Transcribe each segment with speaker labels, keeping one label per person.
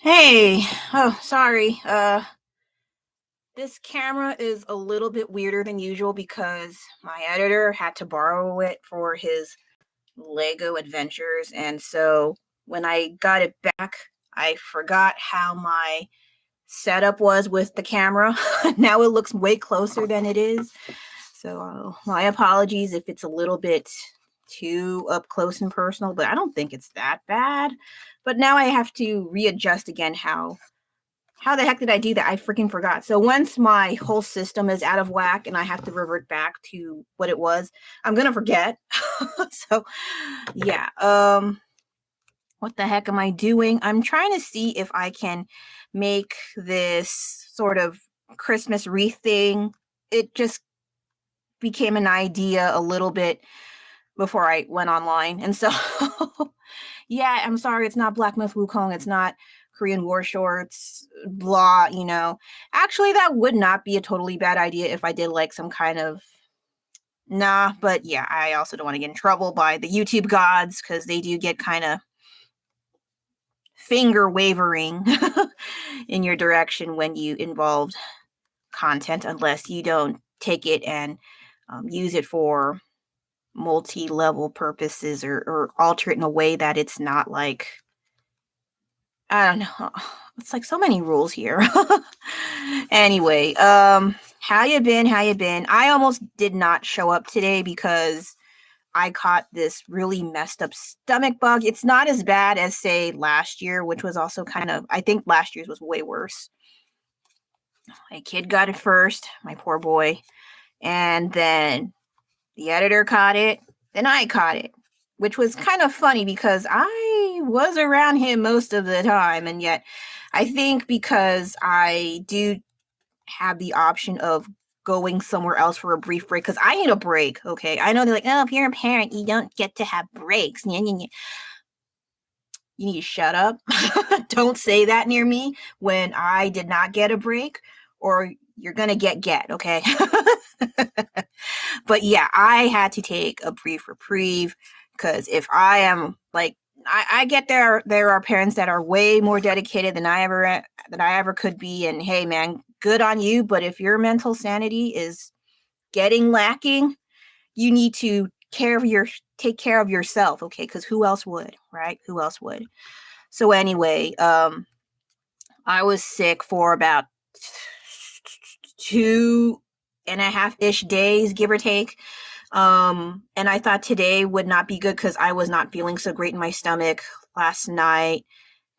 Speaker 1: Hey, oh, sorry. This camera is a little bit weirder than usual because my editor had to borrow it for his Lego adventures. And so when I got it back, I forgot how my setup was with the camera. Now it looks way closer than it is. So my apologies if it's a little bit too up close and personal, but I don't think it's that bad. But now I have to readjust again how the heck did I do that? I freaking forgot. So once my whole system is out of whack and I have to revert back to what it was, I'm gonna forget. So yeah. What the heck am I doing? I'm trying to see if I can make this sort of Christmas wreath thing. It just became an idea a little bit before I went online. And so yeah, I'm sorry, it's not Black Myth Wukong, it's not Korean War Shorts, blah. Actually, that would not be a totally bad idea if I did like some kind of but yeah, I also don't want to get in trouble by the YouTube gods because they do get kind of finger wavering in your direction when you involved content, unless you don't take it and use it for multi-level purposes or alter it in a way that it's not like, I don't know. It's like so many rules here. Anyway, how you been? How you been? I almost did not show up today because I caught this really messed up stomach bug. It's not as bad as, say, last year, which was also I think last year's was way worse. My kid got it first, my poor boy. And then the editor caught it. Then I caught it, which was kind of funny because I was around him most of the time. And yet I think because I do have the option of going somewhere else for a brief break, because I need a break. Okay. I know they're like, oh, if you're a parent, you don't get to have breaks. You need to shut up. Don't say that near me when I did not get a break, or you're going to get, okay? But yeah, I had to take a brief reprieve because if I am like, I get there are parents that are way more dedicated than I ever could be, and hey man, good on you, but if your mental sanity is getting lacking, you need to take care of yourself, okay? Because who else would, right? Who else would? So anyway, I was sick for about 2.5-ish days, give or take. And I thought today would not be good because I was not feeling so great in my stomach last night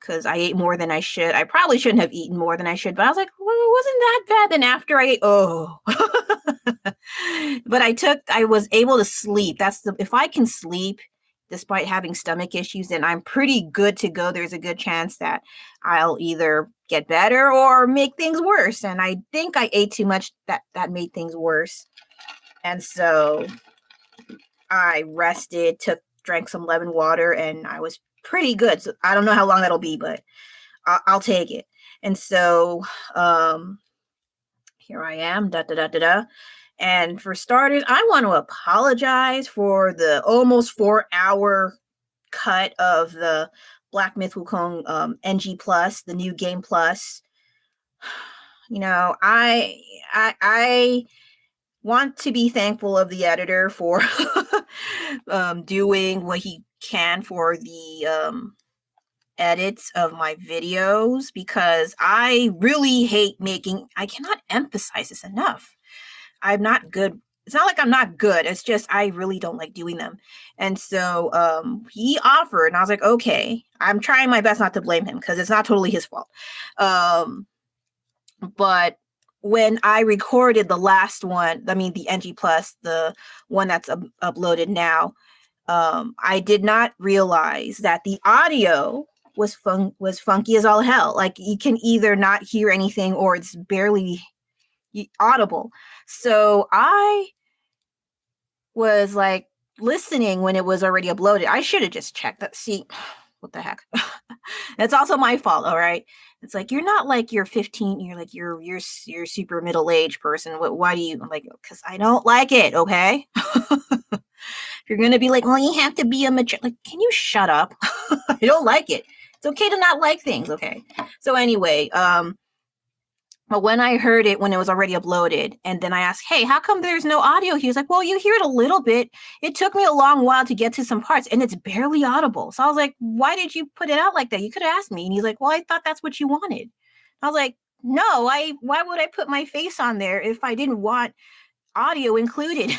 Speaker 1: because I ate more than I should. I probably shouldn't have eaten more than I should, but I was like, well, it wasn't that bad. Then after I ate, but I was able to sleep. If I can sleep despite having stomach issues, then I'm pretty good to go. There's a good chance that I'll either get better or make things worse. And I think I ate too much that made things worse. And so I rested, drank some lemon water, and I was pretty good. So I don't know how long that'll be, but I'll take it. And so here I am, And for starters, I want to apologize for the almost 4-hour cut of the Black Myth Wukong NG Plus, the new game plus. I want to be thankful of the editor for doing what he can for the edits of my videos, because I really hate I cannot emphasize this enough. I'm not good. It's not like I'm not good. It's just I really don't like doing them. And so he offered, and I was like, okay, I'm trying my best not to blame him because it's not totally his fault. But when I recorded the last one, I mean the NG Plus, the one that's uploaded now, I did not realize that the audio was funky as all hell. Like you can either not hear anything or it's barely audible. So I was like listening when it was already uploaded. I should have just checked that. See, what the heck? It's also my fault. All right. It's like, you're not like you're 15. You're like, you're super middle-aged person. Why do you? I'm like, because I don't like it. Okay. You're going to be like, well, you have to be a mature. Like, can you shut up? I don't like it. It's okay to not like things, okay? So anyway, but when I heard it when it was already uploaded, and then I asked, hey, how come there's no audio? He was like, well, you hear it a little bit. It took me a long while to get to some parts, and it's barely audible. So I was like, why did you put it out like that? You could have asked me. And he's like, well, I thought that's what you wanted. I was like, no, why would I put my face on there if I didn't want audio included?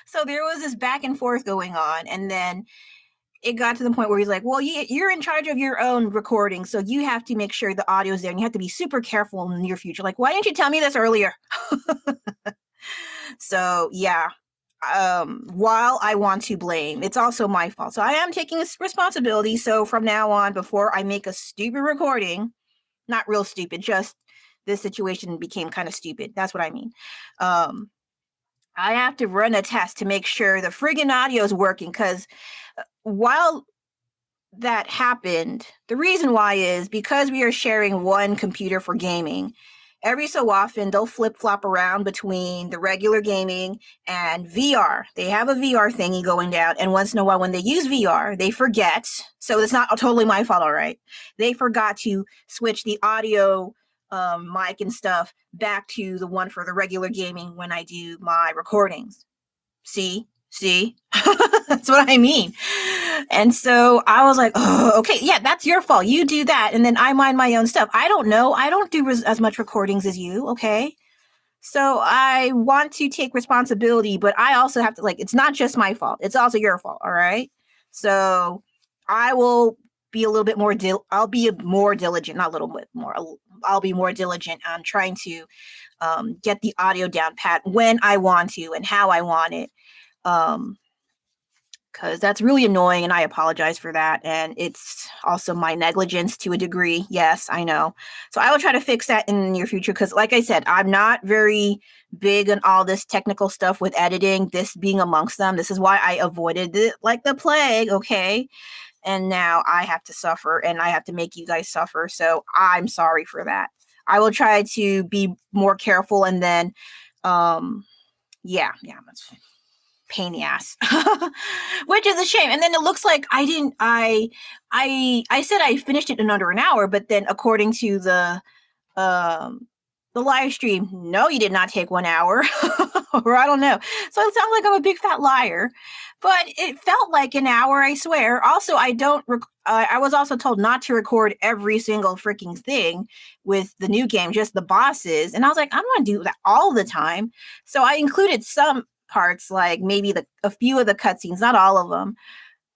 Speaker 1: So there was this back and forth going on, and then it got to the point where he's like, well, you're in charge of your own recording, so you have to make sure the audio's there, and you have to be super careful in the near future. Like, why didn't you tell me this earlier? So yeah, while I want to blame, it's also my fault. So I am taking responsibility. So from now on, before I make a stupid recording, not real stupid, just this situation became kind of stupid. That's what I mean. I have to run a test to make sure the friggin' audio is working, because while that happened, the reason why is because we are sharing one computer for gaming. Every so often, they'll flip-flop around between the regular gaming and VR. They have a VR thingy going down, and once in a while when they use VR, they forget. So it's not totally my fault, all right? They forgot to switch the audio mic and stuff back to the one for the regular gaming when I do my recordings. See? That's what I mean. And so I was like, oh, okay, yeah, that's your fault. You do that. And then I mind my own stuff. I don't know. I don't do as much recordings as you. Okay. So I want to take responsibility, but I also have to, like, it's not just my fault. It's also your fault. All right. So I will be a little bit more, I'll be more diligent, not a little bit more. I'll be more diligent on trying to get the audio down pat when I want to and how I want it. Because that's really annoying, and I apologize for that. And it's also my negligence to a degree. Yes, I know. So I will try to fix that in the near future, because like I said, I'm not very big on all this technical stuff with editing, this being amongst them. This is why I avoided it like the plague, okay? And now I have to suffer, and I have to make you guys suffer. So I'm sorry for that. I will try to be more careful, and then, yeah, that's pain in the ass, which is a shame. And then it looks like I said I finished it in under an hour, but then according to the live stream, no, you did not take 1 hour, or I don't know. So it sounds like I'm a big fat liar, but it felt like an hour, I swear. Also, I was also told not to record every single freaking thing with the new game, just the bosses. And I was like, I don't want to do that all the time. So I included some parts, like maybe a few of the cutscenes, not all of them.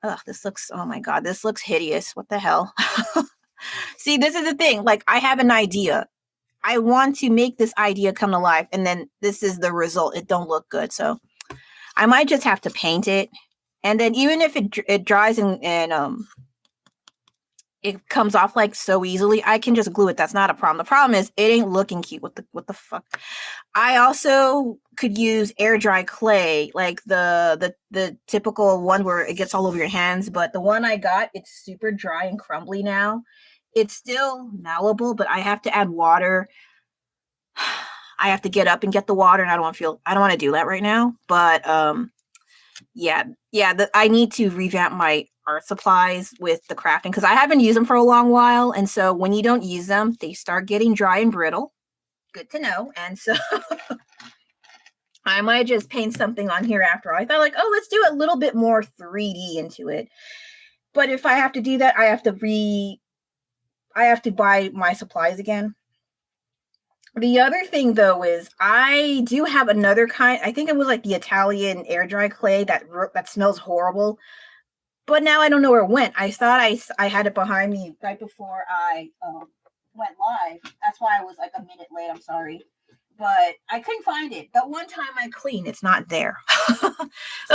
Speaker 1: Oh my God, this looks hideous. What the hell? See, this is the thing. Like, I have an idea. I want to make this idea come to life, and then this is the result. It don't look good. So I might just have to paint it. And then even if it dries and it comes off like so easily, I can just glue it. That's not a problem. The problem is it ain't looking cute. What the fuck? I also could use air dry clay, like the typical one where it gets all over your hands. But the one I got, it's super dry and crumbly now. It's still malleable, but I have to add water. I have to get up and get the water, and I don't want to do that right now. But yeah, I need to revamp my art supplies with the crafting, because I haven't used them for a long while, and so when you don't use them, they start getting dry and brittle. Good to know. And so I might just paint something on here after all. I thought, like, oh, let's do a little bit more 3D into it. But if I have to do that, I have to buy my supplies again. The other thing, though, is I do have another kind. I think it was like the Italian air dry clay that smells horrible. But now I don't know where it went. I thought I had it behind me right before I went live. That's why I was like a minute late. I'm sorry. But I couldn't find it. But one time I cleaned, it's not there.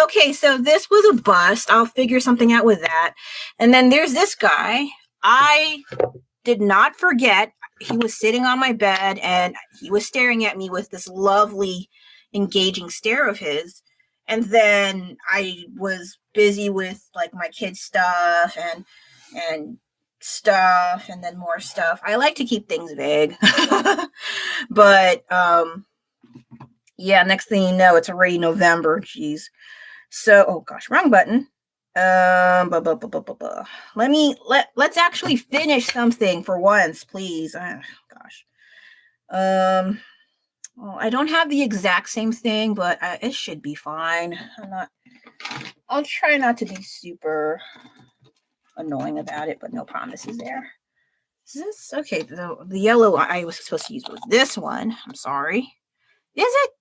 Speaker 1: Okay, so this was a bust. I'll figure something out with that. And then there's this guy. I did not forget. He was sitting on my bed, and he was staring at me with this lovely, engaging stare of his. And then I was busy with like my kids' stuff and stuff, and then more stuff. I like to keep things vague. But yeah, next thing you know, it's already November. Jeez. So, oh gosh, wrong button. Let's actually finish something for once, please. Gosh. Well, I don't have the exact same thing, but it should be fine. I'll try not to be super annoying about it, but no promises there. Is this okay? The yellow I was supposed to use was this one. I'm sorry. Is it?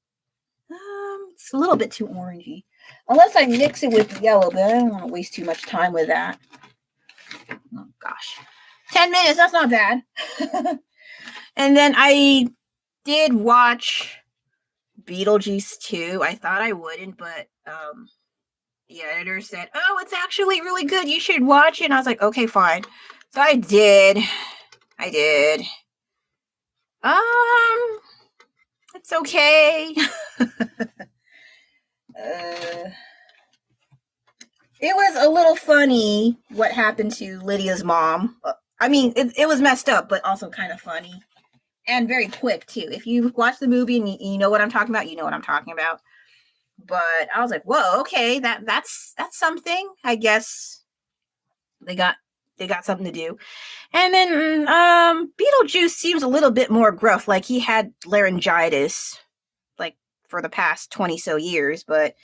Speaker 1: It's a little bit too orangey. Unless I mix it with yellow, but I don't want to waste too much time with that. Oh gosh. 10 minutes, that's not bad. And then I did watch Beetlejuice 2. I thought I wouldn't, but the editor said, "Oh, it's actually really good. You should watch it." And I was like, "Okay, fine." So I did. It's okay. It was a little funny what happened to Lydia's mom. I mean, it was messed up, but also kind of funny. And very quick, too. If you watch the movie and you know what I'm talking about, you know what I'm talking about. But I was like, whoa, okay, that's something. I guess they got something to do. And then Beetlejuice seems a little bit more gruff, like he had laryngitis, like for the past 20 so years, but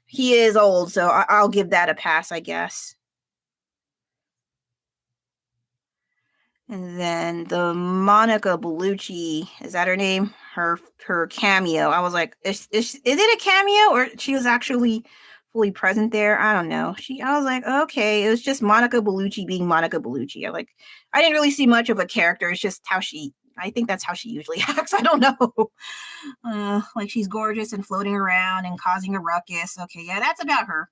Speaker 1: he is old, so I'll give that a pass, I guess. And then the Monica Bellucci, is that her name? Her cameo. I was like, is it a cameo or she was actually fully present there? I don't know. I was like, okay, it was just Monica Bellucci being Monica Bellucci. I didn't really see much of a character. It's just I think that's how she usually acts. I don't know. Like she's gorgeous and floating around and causing a ruckus. Okay, yeah, that's about her.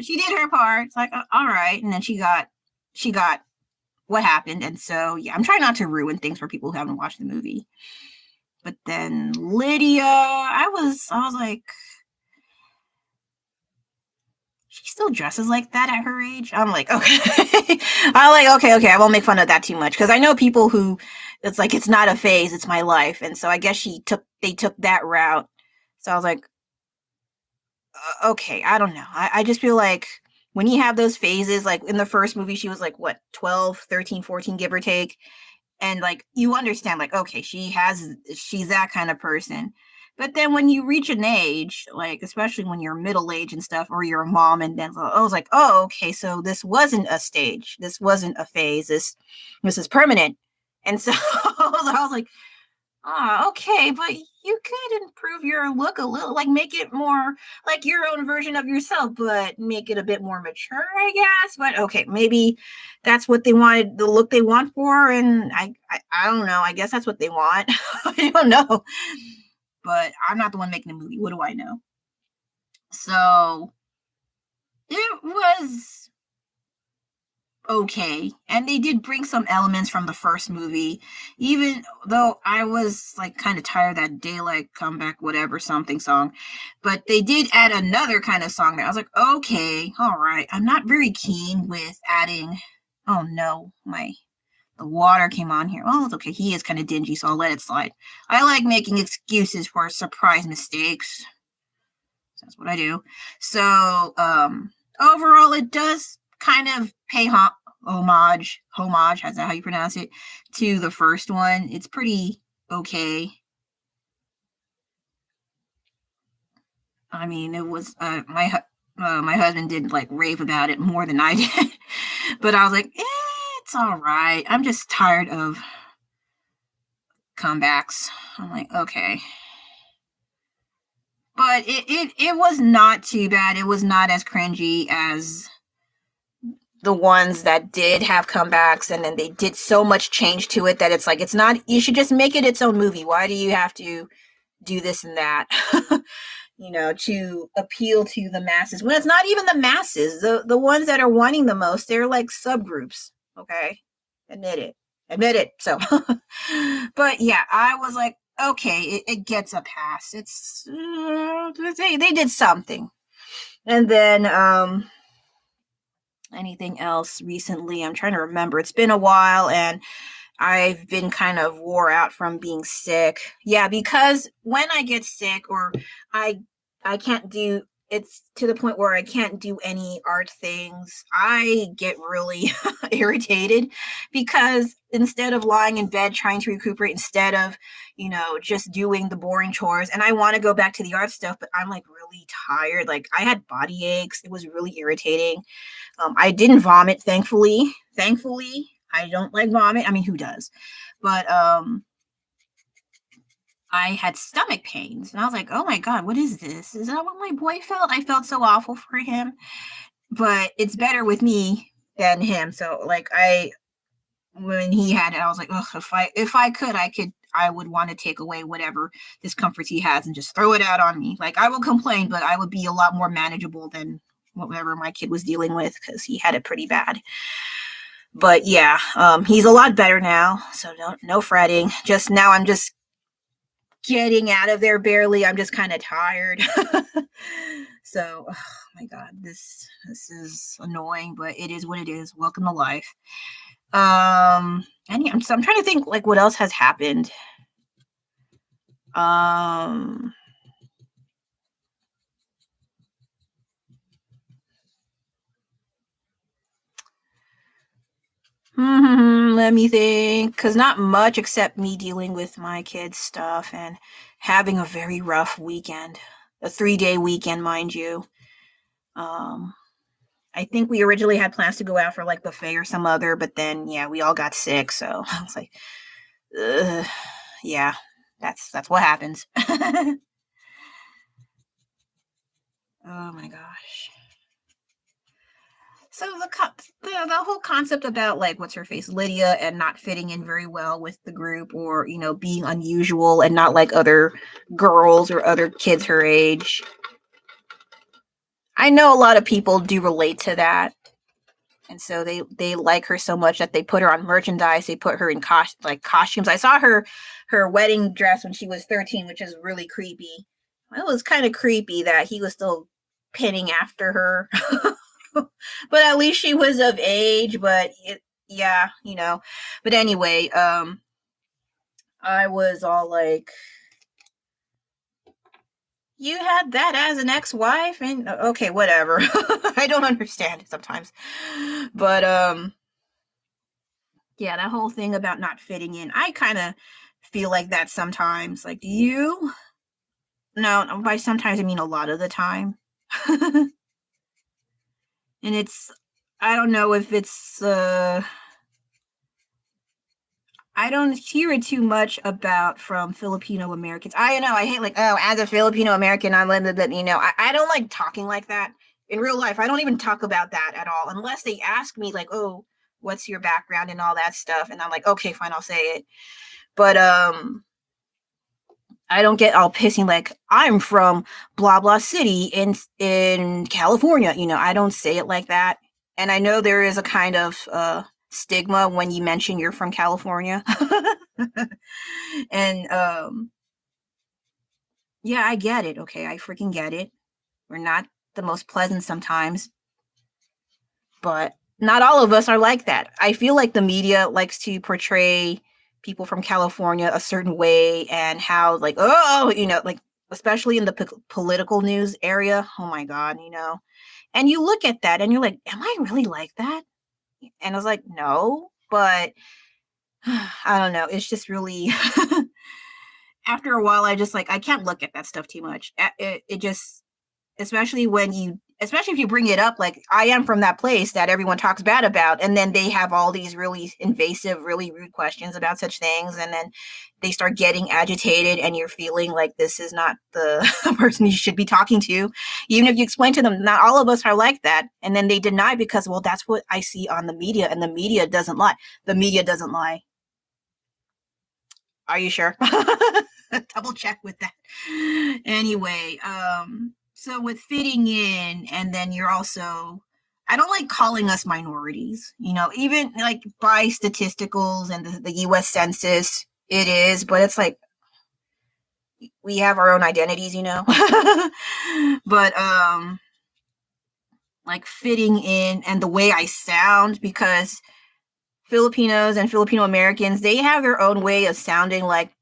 Speaker 1: She did her part. It's like, all right. And then she got what happened. And so, yeah, I'm trying not to ruin things for people who haven't watched the movie. But then Lydia, I was like, she still dresses like that at her age. I'm like, okay. Okay, I won't make fun of that too much. Because I know people who, it's like, it's not a phase, it's my life. And so I guess they took that route. So I was like, okay, I don't know. I just feel like when you have those phases, like in the first movie, she was like, what, 12, 13, 14, give or take. And like, you understand, like, okay, she's that kind of person. But then when you reach an age, like, especially when you're middle age and stuff, or you're a mom, and then I was like, oh, okay, so this wasn't a stage. This wasn't a phase. This is permanent. And so I was like, okay, but you could improve your look a little, like make it more like your own version of yourself, but make it a bit more mature, I guess. But okay, maybe that's what they wanted, the look they want for, and I don't know. I guess that's what they want. I don't know, but I'm not the one making the movie. What do I know? So it was okay, and they did bring some elements from the first movie, even though I was like kind of tired of that daylight comeback whatever something song, but they did add another kind of song there. I was like, okay, all right. I'm not very keen with adding, oh no, the water came on here. Oh, it's okay, he is kind of dingy, so I'll let it slide. I like making excuses for surprise mistakes. That's what I do. So overall it does kind of pay homage, is that how you pronounce it, to the first one. It's pretty okay. I mean, it was my husband did like rave about it more than I did, but I was like, it's all right. I'm just tired of comebacks. I'm like, okay. But it was not too bad. It was not as cringy as the ones that did have comebacks, and then they did so much change to it that it's like, it's not, you should just make it its own movie. Why do you have to do this and that? To appeal to the masses when it's not even the masses. The ones that are wanting the most, they're like subgroups. Okay, admit it. So but yeah, I was like, okay, it gets a pass. It's they did something. And then anything else recently? I'm trying to remember. It's been a while, and I've been kind of wore out from being sick. Yeah, because when I get sick or I can't do it's to the point where I can't do any art things. I get really irritated because instead of lying in bed trying to recuperate, instead of, just doing the boring chores, and I want to go back to the art stuff, but I'm like really tired. Like I had body aches. It was really irritating. I didn't vomit, thankfully. Thankfully, I don't like vomit. I mean, who does? But I had stomach pains, and I was like, "Oh my god, what is this? Is that what my boy felt?" I felt so awful for him, but it's better with me than him. So, like, when he had it, I was like, "Ugh, if I could, I would want to take away whatever discomfort he has and just throw it out on me. Like, I will complain, but I would be a lot more manageable than whatever my kid was dealing with because he had it pretty bad." But yeah, he's a lot better now, so no fretting. Just now, I'm just getting out of there barely. I'm just kind of tired. So, oh my god, this is annoying, but it is what it is. Welcome to life. And yeah, I'm trying to think like what else has happened. Let me think, because not much except me dealing with my kids' stuff and having a very rough weekend, a 3-day weekend, mind you. I think we originally had plans to go out for like buffet or some other, but then yeah, we all got sick, so I was like, ugh, yeah, that's what happens. Oh my gosh. So the whole concept about like what's her face, Lydia, and not fitting in very well with the group, or being unusual and not like other girls or other kids her age. I know a lot of people do relate to that, and so they like her so much that they put her on merchandise. They put her in costumes. I saw her wedding dress when she was 13, which is really creepy. It was kind of creepy that he was still pinning after her. But at least she was of age. But yeah. But anyway, I was all like, you had that as an ex-wife, and okay, whatever. I don't understand sometimes, but yeah, that whole thing about not fitting in, I kind of feel like that sometimes. Like, do you? No, by sometimes I mean a lot of the time. And I don't know if it's I don't hear it too much about from Filipino Americans. I know I hate like, oh, as a Filipino American, I'm that I don't like talking like that in real life. I don't even talk about that at all unless they ask me like, oh, what's your background and all that stuff, and I'm like, okay, fine, I'll say it. But I don't get all pissing like I'm from blah blah city in California. I don't say it like that. And I know there is a kind of stigma when you mention you're from California. And yeah, I get it. Okay, I freaking get it. We're not the most pleasant sometimes, but not all of us are like that. I feel like the media likes to portray people from California a certain way, and how like, oh, like especially in the political news area. Oh my god, And you look at that and you're like, am I really like that? And I was like, no, but I don't know. It's just really after a while, I just like, I can't look at that stuff too much. It just, especially especially if you bring it up, like I am from that place that everyone talks bad about, and then they have all these really invasive, really rude questions about such things, and then they start getting agitated, and you're feeling like this is not the person you should be talking to, even if you explain to them not all of us are like that, and then they deny because, well, that's what I see on the media, and the media doesn't lie. The media doesn't lie. Are you sure? Double check with that. Anyway, so with fitting in, and then you're also, I don't like calling us minorities, even like by statisticals and the US Census, it is, but it's like we have our own identities, but like fitting in and the way I sound, because Filipinos and Filipino Americans, they have their own way of sounding like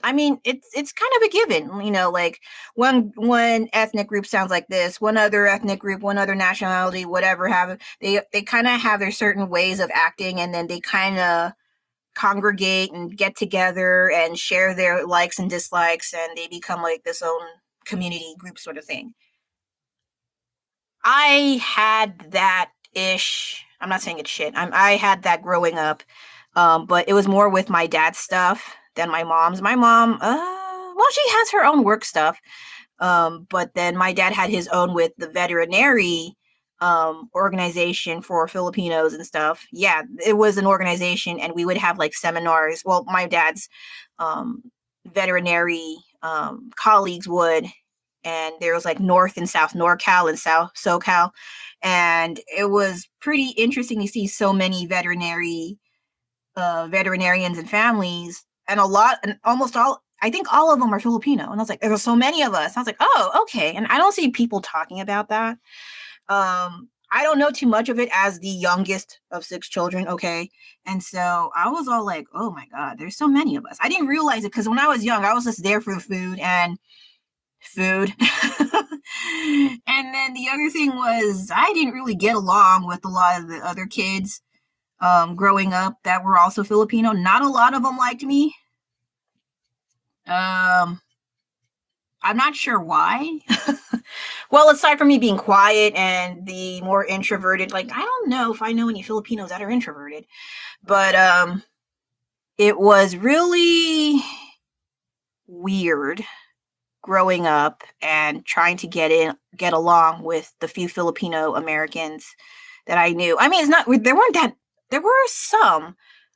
Speaker 1: I mean, it's kind of a given, like one ethnic group sounds like this, one other ethnic group, one other nationality, whatever, have they kind of have their certain ways of acting, and then they kind of congregate and get together and share their likes and dislikes, and they become like this own community group sort of thing. I had that ish. I'm not saying it's shit. I had that growing up, but it was more with my dad's stuff than my mom's. My mom, well, she has her own work stuff, but then my dad had his own with the veterinary organization for Filipinos and stuff. Yeah, it was an organization, and we would have like seminars. Well, my dad's um, veterinary colleagues would, and there was like North and South NorCal and South SoCal, and it was pretty interesting to see so many veterinarians and families, and almost all. I think all of them are Filipino, and I was like, there's so many of us. I was like, oh, okay, and I don't see people talking about that. I don't know too much of it as the youngest of 6 children, okay? And so I was all like, oh my God, there's so many of us. I didn't realize it because when I was young, I was just there for the food. And then the other thing was I didn't really get along with a lot of the other kids growing up that were also Filipino. Not a lot of them liked me. I'm not sure why. Well, aside from me being quiet and the more introverted, like I don't know if I know any Filipinos that are introverted, but it was really weird growing up and trying to get along with the few Filipino Americans that I knew. I mean, there were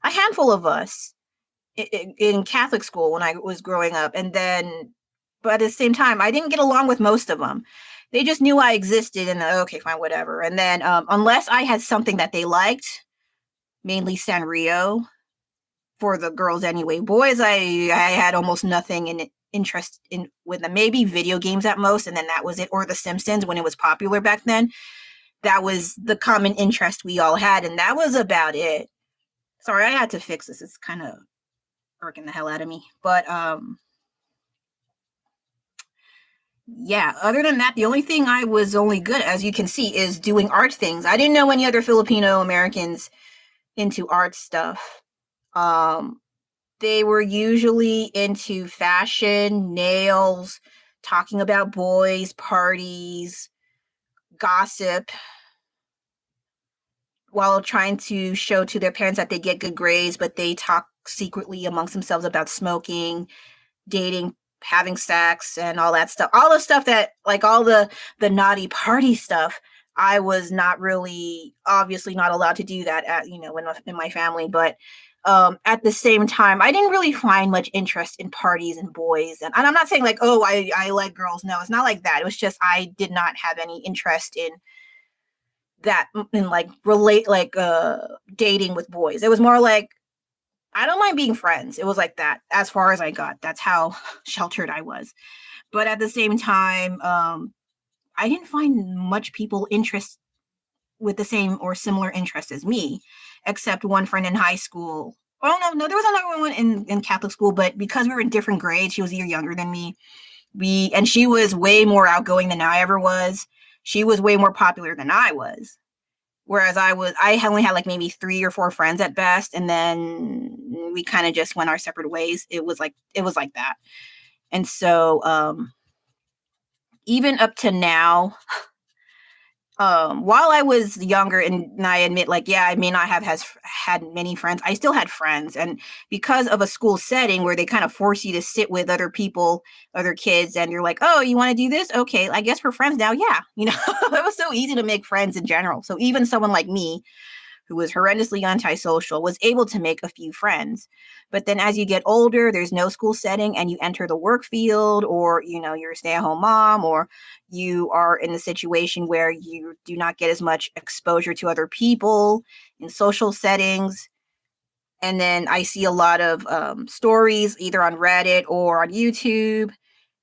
Speaker 1: a handful of us in Catholic school when I was growing up, but at the same time, I didn't get along with most of them. They just knew I existed, and okay, fine, whatever. And then unless I had something that they liked, mainly Sanrio for the girls anyway. Boys, I had almost nothing in interest in with them. Maybe video games at most, and then that was it. Or The Simpsons when it was popular back then. That was the common interest we all had, and that was about it. Sorry, I had to fix this. It's kind of irking the hell out of me. But yeah, other than that, the only thing I was only good, as you can see, is doing art things. I didn't know any other Filipino Americans into art stuff. They were usually into fashion, nails, talking about boys, parties, gossip, while trying to show to their parents that they get good grades, but they talk secretly amongst themselves about smoking, dating, having sex, and all that stuff. All the stuff that, like all the naughty party stuff, I was not really, obviously not allowed to do that in my family. But at the same time, I didn't really find much interest in parties and boys. And I'm not saying like, oh, I like girls. No, it's not like that. It was just I did not have any interest in that, in like dating with boys. It was more like, I don't mind being friends. It was like that as far as I got. That's how sheltered I was. But at the same time, I didn't find much people interest with the same or similar interests as me, except one friend in high school. Oh no, there was another one in Catholic school, but because we were in different grades, she was a year younger than me. And she was way more outgoing than I ever was. She was way more popular than I was. Whereas I only had like maybe 3 or 4 friends at best, and then we kind of just went our separate ways. It was like that. And so even up to now, while I was younger, and I admit, like, yeah, I may not have had many friends, I still had friends. And because of a school setting where they kind of force you to sit with other people, other kids, and you're like, oh, you want to do this? Okay, I guess we're friends now. Yeah. It was so easy to make friends in general. So even someone like me, who was horrendously antisocial, was able to make a few friends. But then as you get older, there's no school setting and you enter the work field, or, you're a stay-at-home mom, or you are in a situation where you do not get as much exposure to other people in social settings. And then I see a lot of stories either on Reddit or on YouTube,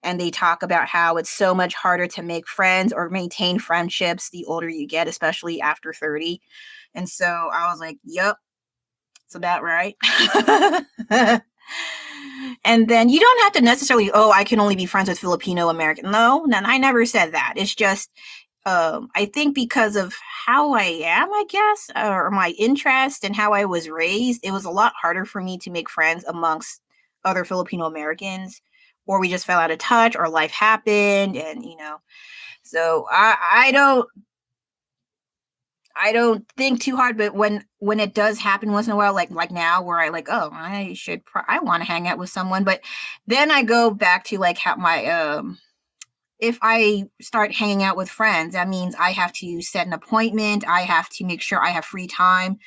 Speaker 1: and they talk about how it's so much harder to make friends or maintain friendships the older you get, especially after 30. And so I was like, yep, it's about right. And then you don't have to necessarily, oh, I can only be friends with Filipino American. No, I never said that. It's just, I think because of how I am, I guess, or my interest and how I was raised, it was a lot harder for me to make friends amongst other Filipino Americans, or we just fell out of touch, or life happened, and so I don't think too hard, but when it does happen once in a while, like now, where I like, oh, I want to hang out with someone, but then I go back to like how my if I start hanging out with friends, that means I have to set an appointment. I have to make sure I have free time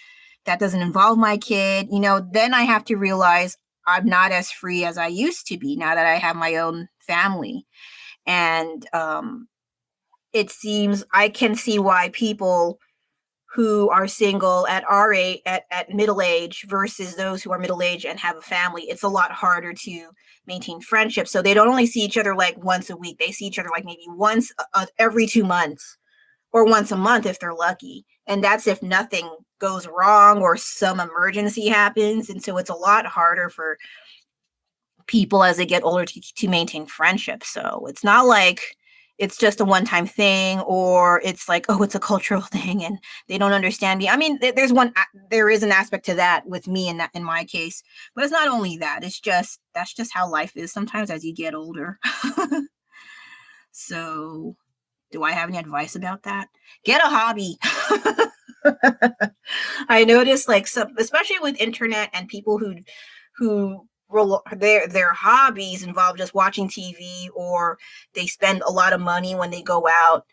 Speaker 1: that doesn't involve my kid. Then I have to realize I'm not as free as I used to be now that I have my own family, and it seems I can see why people who are single at our age, at middle age, versus those who are middle age and have a family, it's a lot harder to maintain friendships. So they don't only see each other like once a week. They see each other like maybe once every 2 months, or once a month if they're lucky. And that's if nothing goes wrong or some emergency happens. And so it's a lot harder for people as they get older to maintain friendships. So it's not like it's just a one-time thing, or it's like, oh, it's a cultural thing and they don't understand me. I mean, there is an aspect to that with me in my case, but it's not only that. It's just that's just how life is sometimes as you get older. So, do I have any advice about that? Get a hobby. I noticed, like, some, especially with internet and people who their hobbies involve just watching TV, or they spend a lot of money when they go out.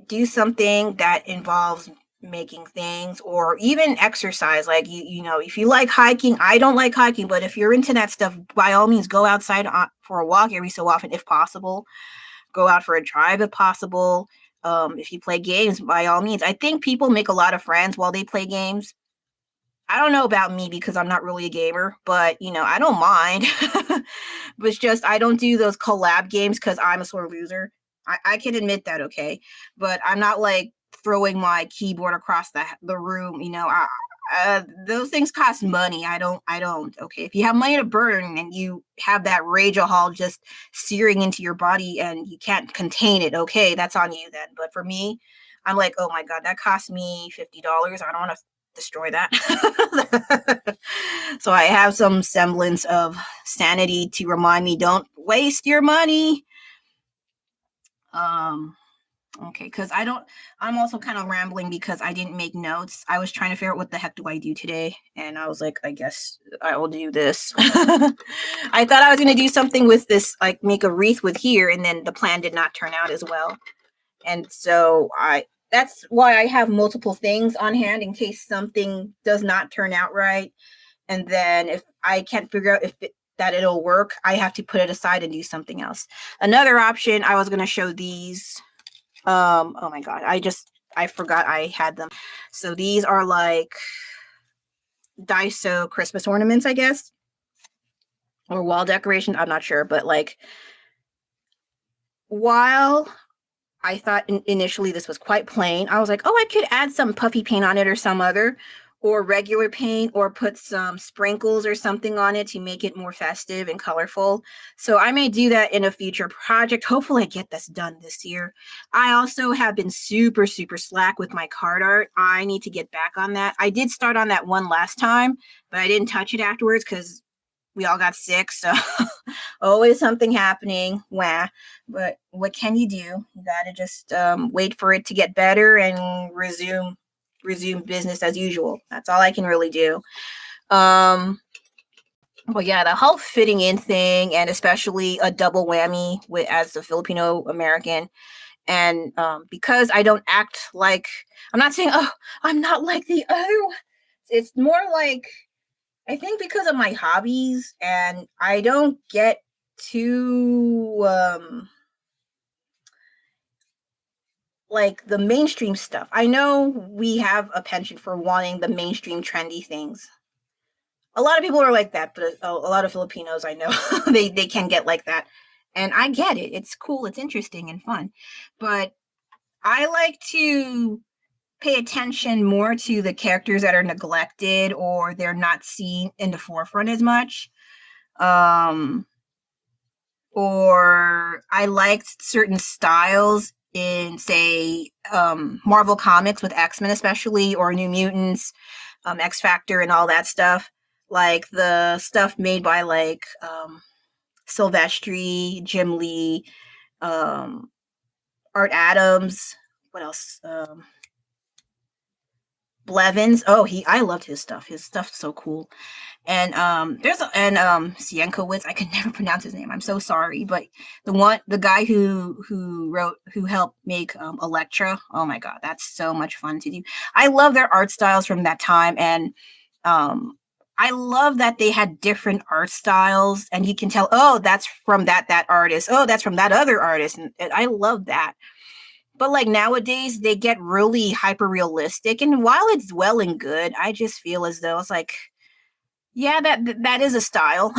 Speaker 1: Do something that involves making things, or even exercise. Like if you like hiking, I don't like hiking, but if you're into that stuff, by all means, go outside for a walk every so often, if possible. Go out for a drive if possible. If you play games, by all means. I think people make a lot of friends while they play games. I don't know about me because I'm not really a gamer, but I don't mind. But it's just I don't do those collab games because I'm a sore loser. I can admit that, okay? But I'm not like throwing my keyboard across the room. Those things cost money. I don't. Okay, if you have money to burn and you have that rage-a-hol just searing into your body and you can't contain it, okay, that's on you then. But for me, I'm like, oh my god, that cost me $50. I don't want to destroy that. So I have some semblance of sanity to remind me, don't waste your money. Okay, because I'm also kind of rambling because I didn't make notes. I was trying to figure out what the heck do I do today, and I was like, I guess I will do this. I thought I was going to do something with this, like make a wreath with here, and then the plan did not turn out as well. And so that's why I have multiple things on hand in case something does not turn out right. And then if I can't figure out that it'll work, I have to put it aside and do something else. Another option, I was going to show these. Oh my god, I forgot I had them. So these are like Daiso Christmas ornaments, I guess, or wall decoration. I'm not sure, but like, while I thought initially this was quite plain, I was like, oh, I could add some puffy paint on it, or some other, or regular paint, or put some sprinkles or something on it to make it more festive and colorful. So I may do that in a future project. Hopefully I get this done this year. I also have been super, super slack with my card art. I need to get back on that. I did start on that one last time, but I didn't touch it afterwards because we all got sick. So always something happening. Wah. But what can you do? You gotta just wait for it to get better and resume business as usual. That's all I can really do. Well, yeah, the whole fitting in thing, and especially a double whammy as a Filipino American, and because I don't act like, I'm not saying, oh, I'm not like the other one. It's more like, I think because of my hobbies, and I don't get too like the mainstream stuff. I know we have a penchant for wanting the mainstream trendy things. A lot of people are like that, but a lot of Filipinos I know they can get like that, and I get it. It's cool, it's interesting and fun, but I like to pay attention more to the characters that are neglected or they're not seen in the forefront as much. Um, or I liked certain styles in, say, Marvel Comics with X-Men, especially, or New Mutants, X Factor, and all that stuff. Like the stuff made by like Silvestri, Jim Lee, um, Art Adams. What else? Blevins. Oh, I loved his stuff. His stuff's so cool. And Sienkowitz, I can never pronounce his name. I'm so sorry, but the guy who helped make Elektra. Oh my god, that's so much fun to do. I love their art styles from that time, and I love that they had different art styles, and you can tell, oh, that's from that artist. Oh, that's from that other artist, and I love that. But like nowadays, they get really hyper realistic, and while it's well and good, I just feel as though it's like, yeah, that is a style.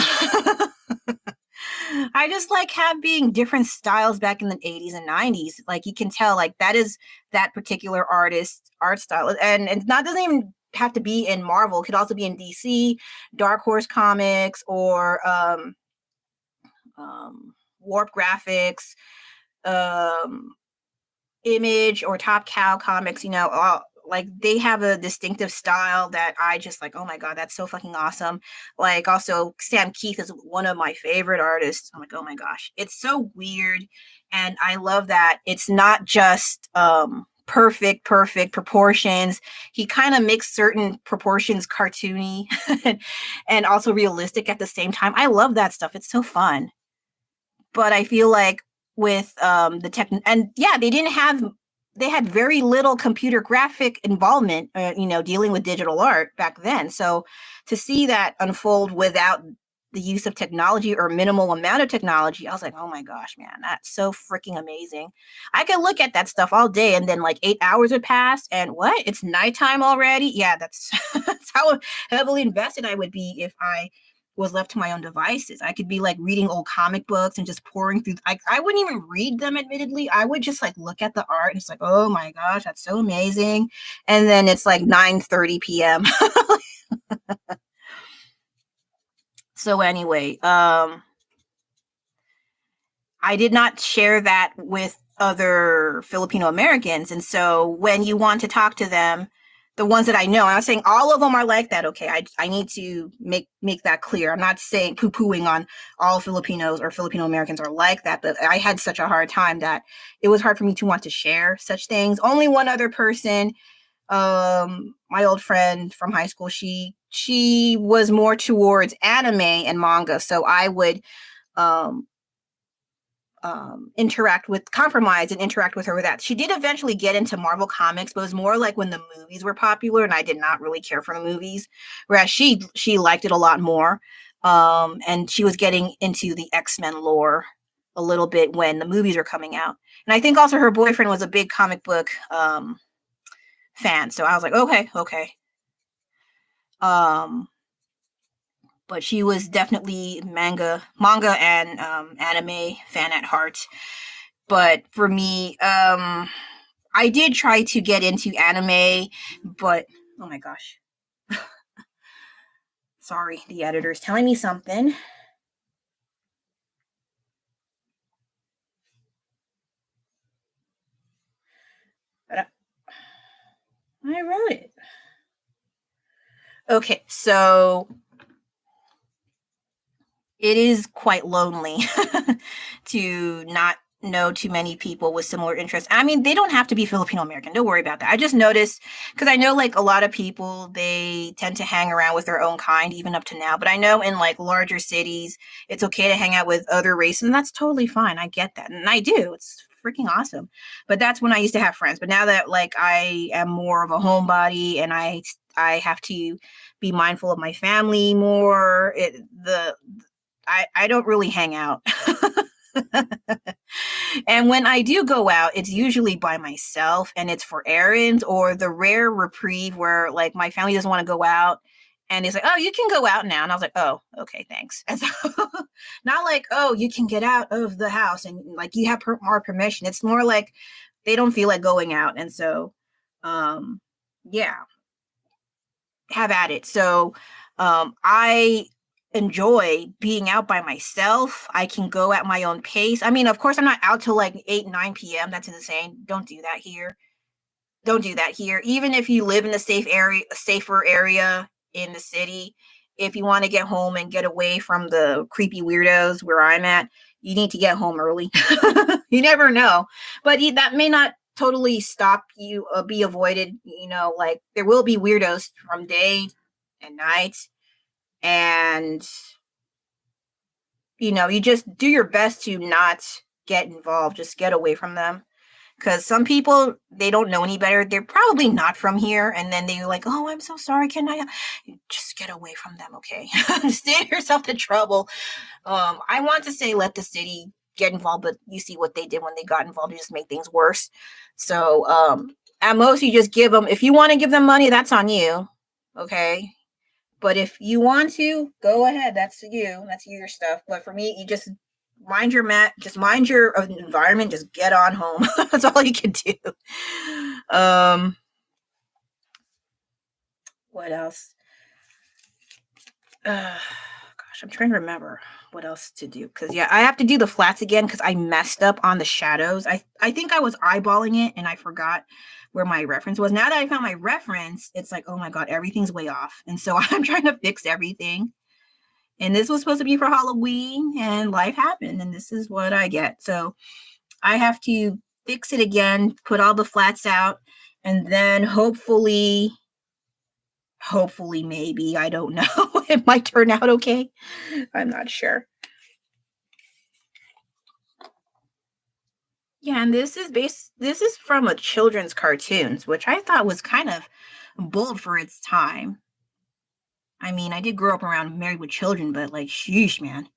Speaker 1: I just like having different styles back in the 80s and 90s. Like you can tell, like that is that particular artist's art style, and it's not doesn't even have to be in Marvel. It could also be in DC, Dark Horse Comics, or Warp Graphics, um, Image, or Top Cow Comics. You know, like they have a distinctive style that I just like, oh my god, that's so fucking awesome. Like also Sam Keith is one of my favorite artists. I'm like, oh my gosh, it's so weird. And I love that it's not just perfect proportions. He kind of makes certain proportions cartoony and also realistic at the same time. I love that stuff. It's so fun. But I feel like with the tech, and yeah, they had very little computer graphic involvement, dealing with digital art back then. So to see that unfold without the use of technology or minimal amount of technology, I was like, oh my gosh, man, that's so freaking amazing. I could look at that stuff all day, and then like 8 hours would pass, and what? It's nighttime already? Yeah, that's that's how heavily invested I would be if I was left to my own devices. I could be like reading old comic books and just pouring through. I wouldn't even read them, admittedly. I would just like look at the art and it's like, oh my gosh, that's so amazing. And then it's like 9:30 p.m. So anyway, I did not share that with other Filipino Americans. And so when you want to talk to them, the ones that I know, I'm saying all of them are like that. Okay, I need to make that clear. I'm not saying poo-pooing on all Filipinos or Filipino Americans are like that, but I had such a hard time that it was hard for me to want to share such things. Only one other person, my old friend from high school, she was more towards anime and manga, so I would compromise and interact with her with that. She did eventually get into Marvel Comics, but it was more like when the movies were popular, and I did not really care for the movies, whereas she liked it a lot more. And she was getting into the X-Men lore a little bit when the movies were coming out. And I think also her boyfriend was a big comic book fan, so I was like, okay. But she was definitely manga and anime fan at heart. But for me, I did try to get into anime, but oh my gosh. Sorry, the editor's telling me something. But I wrote it. Okay, so it is quite lonely to not know too many people with similar interests. I mean, they don't have to be Filipino American. Don't worry about that. I just noticed, because I know like a lot of people, they tend to hang around with their own kind even up to now. But I know in like larger cities, it's okay to hang out with other races, and that's totally fine. I get that. And I do. It's freaking awesome. But that's when I used to have friends. But now that like I am more of a homebody and I have to be mindful of my family more, I don't really hang out. And when I do go out, it's usually by myself, and it's for errands or the rare reprieve where like my family doesn't want to go out, and it's like, oh, you can go out now. And I was like, oh, okay, thanks. And so, not like, oh, you can get out of the house and like you have more permission. It's more like they don't feel like going out. And so um, yeah, have at it. So, I enjoy being out by myself. I can go at my own pace. I mean, of course, I'm not out till like 8, 9 p.m. That's insane. Don't do that here. Don't do that here. Even if you live in a safer area in the city, if you want to get home and get away from the creepy weirdos where I'm at, you need to get home early. You never know, but that may not totally stop you, be avoided. Like there will be weirdos from day and night, and you just do your best to not get involved. Just get away from them. Because some people, they don't know any better. They're probably not from here. And then they're like, oh, I'm so sorry. Can I just get away from them? Okay. Save yourself the trouble. I want to say let the city get involved, but you see what they did when they got involved. They just make things worse. So at most, you just give them, if you want to give them money, that's on you. Okay. But if you want to, go ahead. That's you. That's your stuff. But for me, you just mind your just mind your environment, just get on home. That's all you can do. What else? Gosh, I'm trying to remember what else to do, because I have to do the flats again because I messed up on the shadows. I think I was eyeballing it and I forgot where my reference was. Now that I found my reference, it's like, oh my god, everything's way off, and so I'm trying to fix everything. And this was supposed to be for Halloween, and life happened, and this is what I get. So I have to fix it again, put all the flats out, and then hopefully, maybe, I don't know, it might turn out okay. I'm not sure. Yeah, and this is from a children's cartoons, which I thought was kind of bold for its time. I mean, I did grow up around Married with Children, but like, sheesh, man.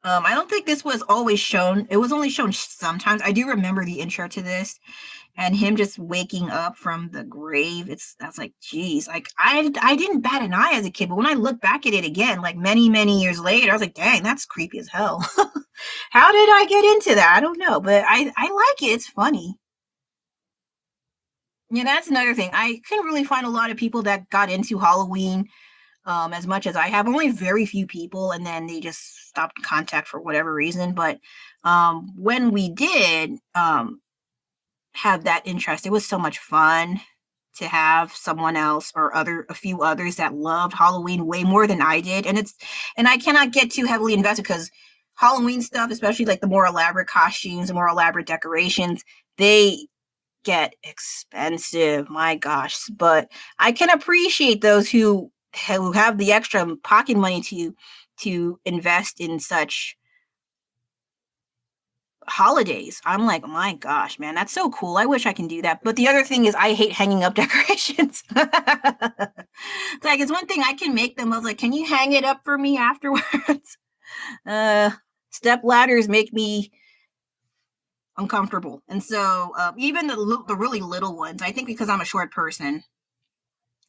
Speaker 1: I don't think this was always shown. It was only shown sometimes. I do remember the intro to this and him just waking up from the grave. I was like, geez, like I didn't bat an eye as a kid, but when I look back at it again, like many, many years later, I was like, dang, that's creepy as hell. How did I get into that? I don't know, but I like it. It's funny. Yeah, that's another thing. I couldn't really find a lot of people that got into Halloween as much as I have. Only very few people, and then they just stopped contact for whatever reason. But when we did have that interest, it was so much fun to have someone else or a few others that loved Halloween way more than I did. And I cannot get too heavily invested because Halloween stuff, especially like the more elaborate costumes, the more elaborate decorations, they get expensive. My gosh. But I can appreciate those who have the extra pocket money to invest in such holidays. I'm like, oh my gosh, man, that's so cool. I wish I can do that. But the other thing is I hate hanging up decorations. It's like, it's one thing I can make them. I was like, can you hang it up for me afterwards? Step ladders make me uncomfortable. And so even the really little ones, I think because I'm a short person,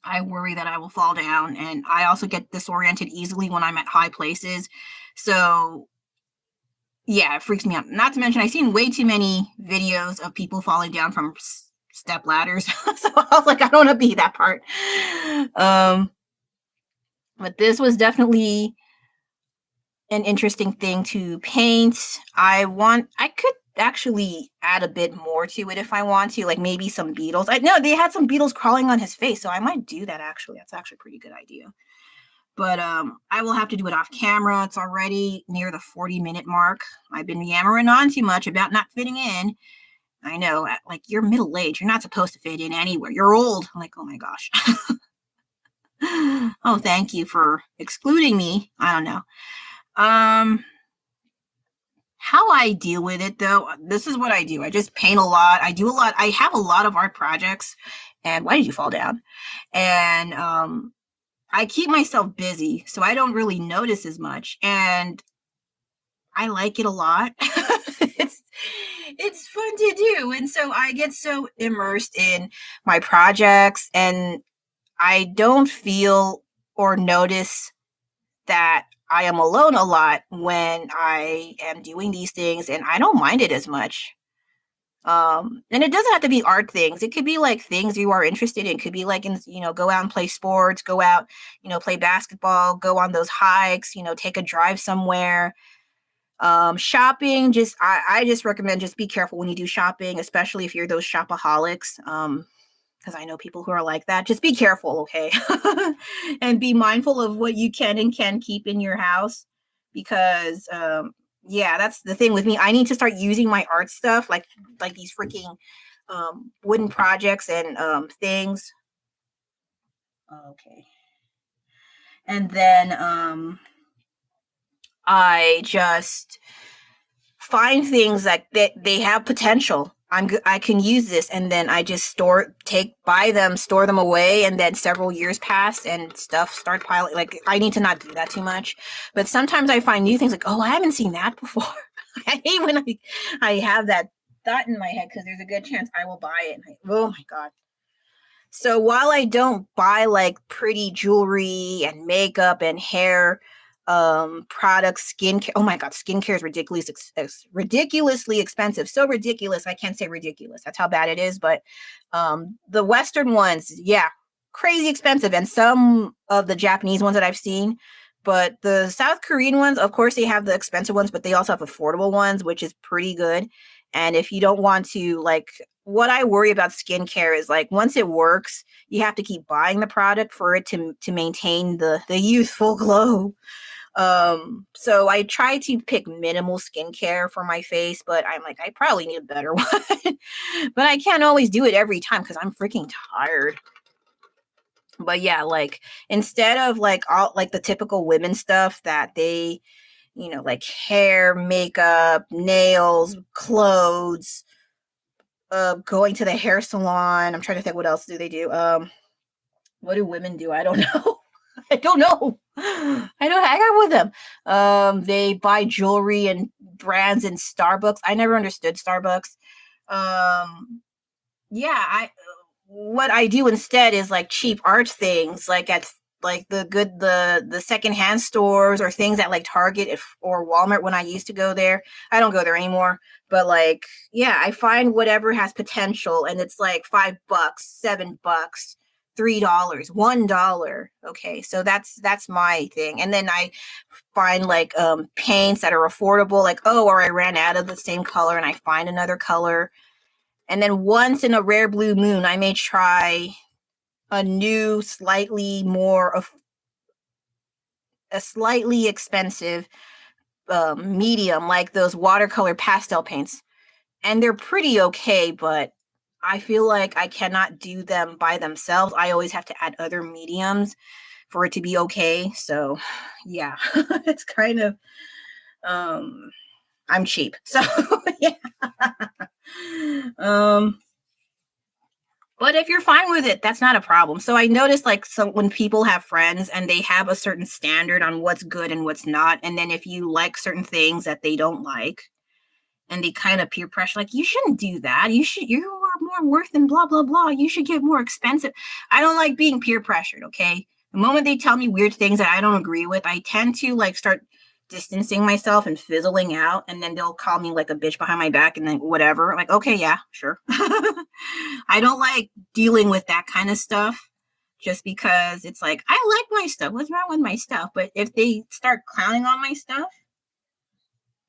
Speaker 1: I worry that I will fall down, and I also get disoriented easily when I'm at high places. So yeah, it freaks me out. Not to mention, I've seen way too many videos of people falling down from step ladders. So I was like, I don't want to be that part. But this was definitely an interesting thing to paint. I could actually add a bit more to it if I want to, like maybe some beetles. I know they had some beetles crawling on his face, so I might do that actually. That's actually a pretty good idea. But I will have to do it off camera. It's already near the 40-minute mark. I've been yammering on too much about not fitting in. I know, like, you're middle aged. You're not supposed to fit in anywhere. You're old. I'm like, oh my gosh. Oh, thank you for excluding me. I don't know. How I deal with it, though, this is what I do. I just paint a lot. I do a lot. I have a lot of art projects. And why did you fall down? And I keep myself busy, so I don't really notice as much. And I like it a lot. It's fun to do. And so I get so immersed in my projects, and I don't feel or notice that I am alone a lot when I am doing these things, and I don't mind it as much. And it doesn't have to be art things. It could be like things you are interested in. It could be like, go out and play sports, go out, play basketball, go on those hikes, take a drive somewhere. Shopping, I just recommend just be careful when you do shopping, especially if you're those shopaholics. Because I know people who are like that. Just be careful, okay? And be mindful of what you can and can keep in your house. Because yeah, that's the thing with me. I need to start using my art stuff, like these freaking wooden projects and things. Okay. And then I just find things that they have potential. I can use this, and then I just buy them, store them away, and then several years pass and stuff start piling. Like, I need to not do that too much, but sometimes I find new things like, oh, I haven't seen that before. I hate when I have that thought in my head, because there's a good chance I will buy it. Oh my God. So while I don't buy like pretty jewelry and makeup and hair products, skincare, oh my God, skincare is ridiculously expensive. So ridiculous, I can't say ridiculous, that's how bad it is. But the Western ones, yeah, crazy expensive. And some of the Japanese ones that I've seen, but the South Korean ones, of course, they have the expensive ones, but they also have affordable ones, which is pretty good. And if you don't want to, like, what I worry about skincare is, like, once it works, you have to keep buying the product for it to maintain the youthful glow. So I try to pick minimal skincare for my face, but I'm like, I probably need a better one. But I can't always do it every time because I'm freaking tired. But yeah, like, instead of like all like the typical women stuff that they, like hair, makeup, nails, clothes, going to the hair salon. I'm trying to think, what else do they do? What do women do? I don't know. I don't know. I don't hang out with them. They buy jewelry and brands in Starbucks. I never understood Starbucks. Yeah, what I do instead is like cheap art things, like at like the secondhand stores, or things at like Target or Walmart when I used to go there. I don't go there anymore. But like, yeah, I find whatever has potential, and it's like $5, $7, $3, $1. Okay, so that's my thing. And then I find like paints that are affordable, like, oh, or I ran out of the same color and I find another color. And then once in a rare blue moon, I may try a new, slightly more of a slightly expensive medium, like those watercolor pastel paints. And they're pretty okay, but I feel like I cannot do them by themselves. I always have to add other mediums for it to be okay. So yeah, it's kind of, I'm cheap. So yeah. But if you're fine with it, that's not a problem. So I noticed, like, so when people have friends and they have a certain standard on what's good and what's not, and then if you like certain things that they don't like, and they kind of peer pressure, like, you shouldn't do that. You are more worth than blah, blah, blah. You should get more expensive. I don't like being peer pressured, okay? The moment they tell me weird things that I don't agree with, I tend to like start distancing myself and fizzling out, and then they'll call me like a bitch behind my back and then whatever. I'm like, okay, yeah, sure. I don't like dealing with that kind of stuff, just because it's like, I like my stuff. What's wrong with my stuff? But if they start clowning on my stuff,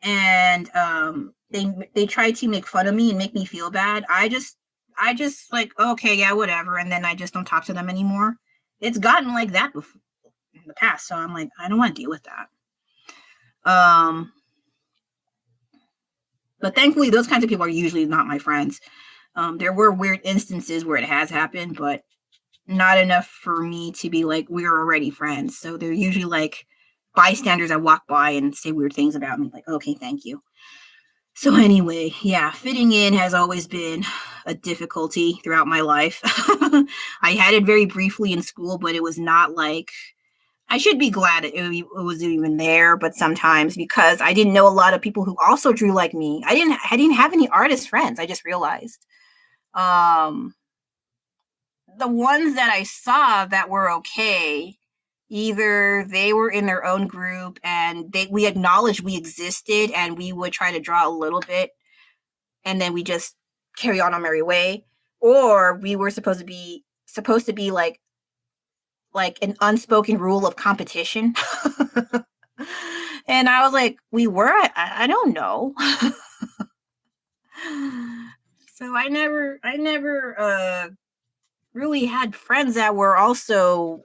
Speaker 1: and they try to make fun of me and make me feel bad, I just like, okay, yeah, whatever, and then I just don't talk to them anymore. It's gotten like that before in the past, so I'm like, I don't want to deal with that. But thankfully, those kinds of people are usually not my friends. There were weird instances where it has happened, but not enough for me to be like, we're already friends. So they're usually like bystanders that walk by and say weird things about me. Like, okay, thank you. So anyway, yeah, fitting in has always been a difficulty throughout my life. I had it very briefly in school, but it was not like, I should be glad it was even there, but sometimes, because I didn't know a lot of people who also drew like me. I didn't have any artist friends. I just realized. The ones that I saw that were okay, either they were in their own group and we acknowledged we existed, and we would try to draw a little bit, and then we just carry on our merry way, or we were supposed to be like an unspoken rule of competition. And I was like, we were? I don't know. So I never really had friends that were also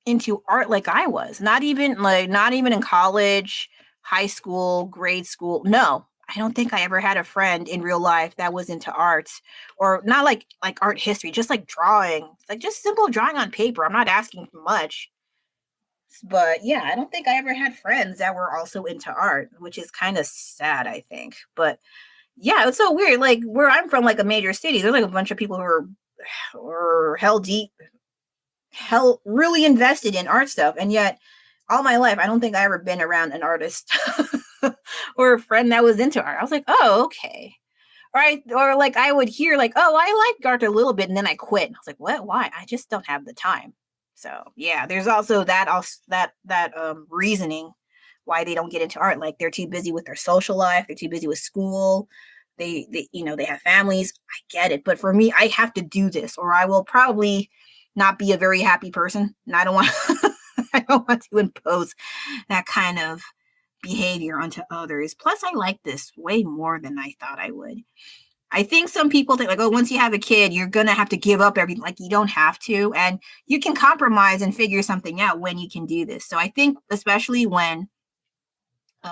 Speaker 1: into art like I was. Not even in college, high school, grade school. No. I don't think I ever had a friend in real life that was into art, or not like art history, just like drawing. Like just simple drawing on paper. I'm not asking for much. But yeah, I don't think I ever had friends that were also into art, which is kind of sad, I think. But yeah, it's so weird. Like where I'm from, like a major city, there's like a bunch of people who are hell deep, hell really invested in art stuff, and yet all my life I don't think I ever been around an artist or a friend that was into art. I was like, oh, okay. Right. Or like I would hear like, oh, I liked art a little bit and then I quit. And I was like, what? Why? I just don't have the time. So yeah, there's also that reasoning why they don't get into art. Like they're too busy with their social life, they're too busy with school. They have families. I get it. But for me, I have to do this or I will probably not be a very happy person. And I don't want I don't want to impose that kind of behavior onto others. Plus, I like this way more than I thought I would. I think some people think like, oh, once you have a kid, you're gonna have to give up everything. Like you don't have to, and you can compromise and figure something out when you can do this. So I think, especially when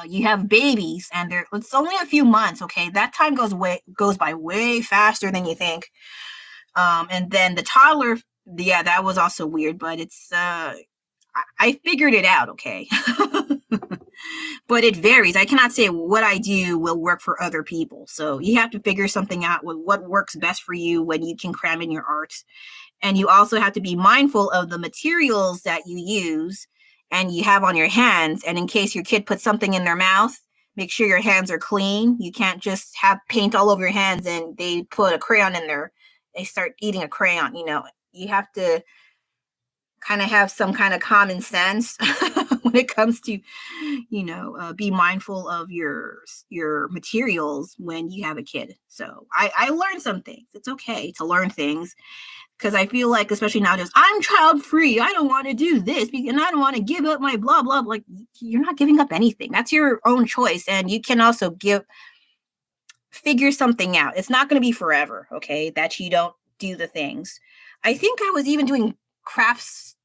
Speaker 1: you have babies and it's only a few months, okay, that time goes by way faster than you think. And then the toddler, yeah, that was also weird, but it's I figured it out, okay. But it varies. I cannot say what I do will work for other people. So you have to figure something out with what works best for you when you can cram in your art. And you also have to be mindful of the materials that you use and you have on your hands. And in case your kid puts something in their mouth, make sure your hands are clean. You can't just have paint all over your hands and they put a crayon in there. They start eating a crayon. You have to kind of have some kind of common sense when it comes to be mindful of your materials when you have a kid. So I learned some things. It's okay to learn things, because I feel like, especially nowadays, I'm child free, I don't want to do this and I don't want to give up my blah blah. Like, you're not giving up anything. That's your own choice. And you can also figure something out. It's not going to be forever, okay, that you don't do the things. I think I was even doing crafts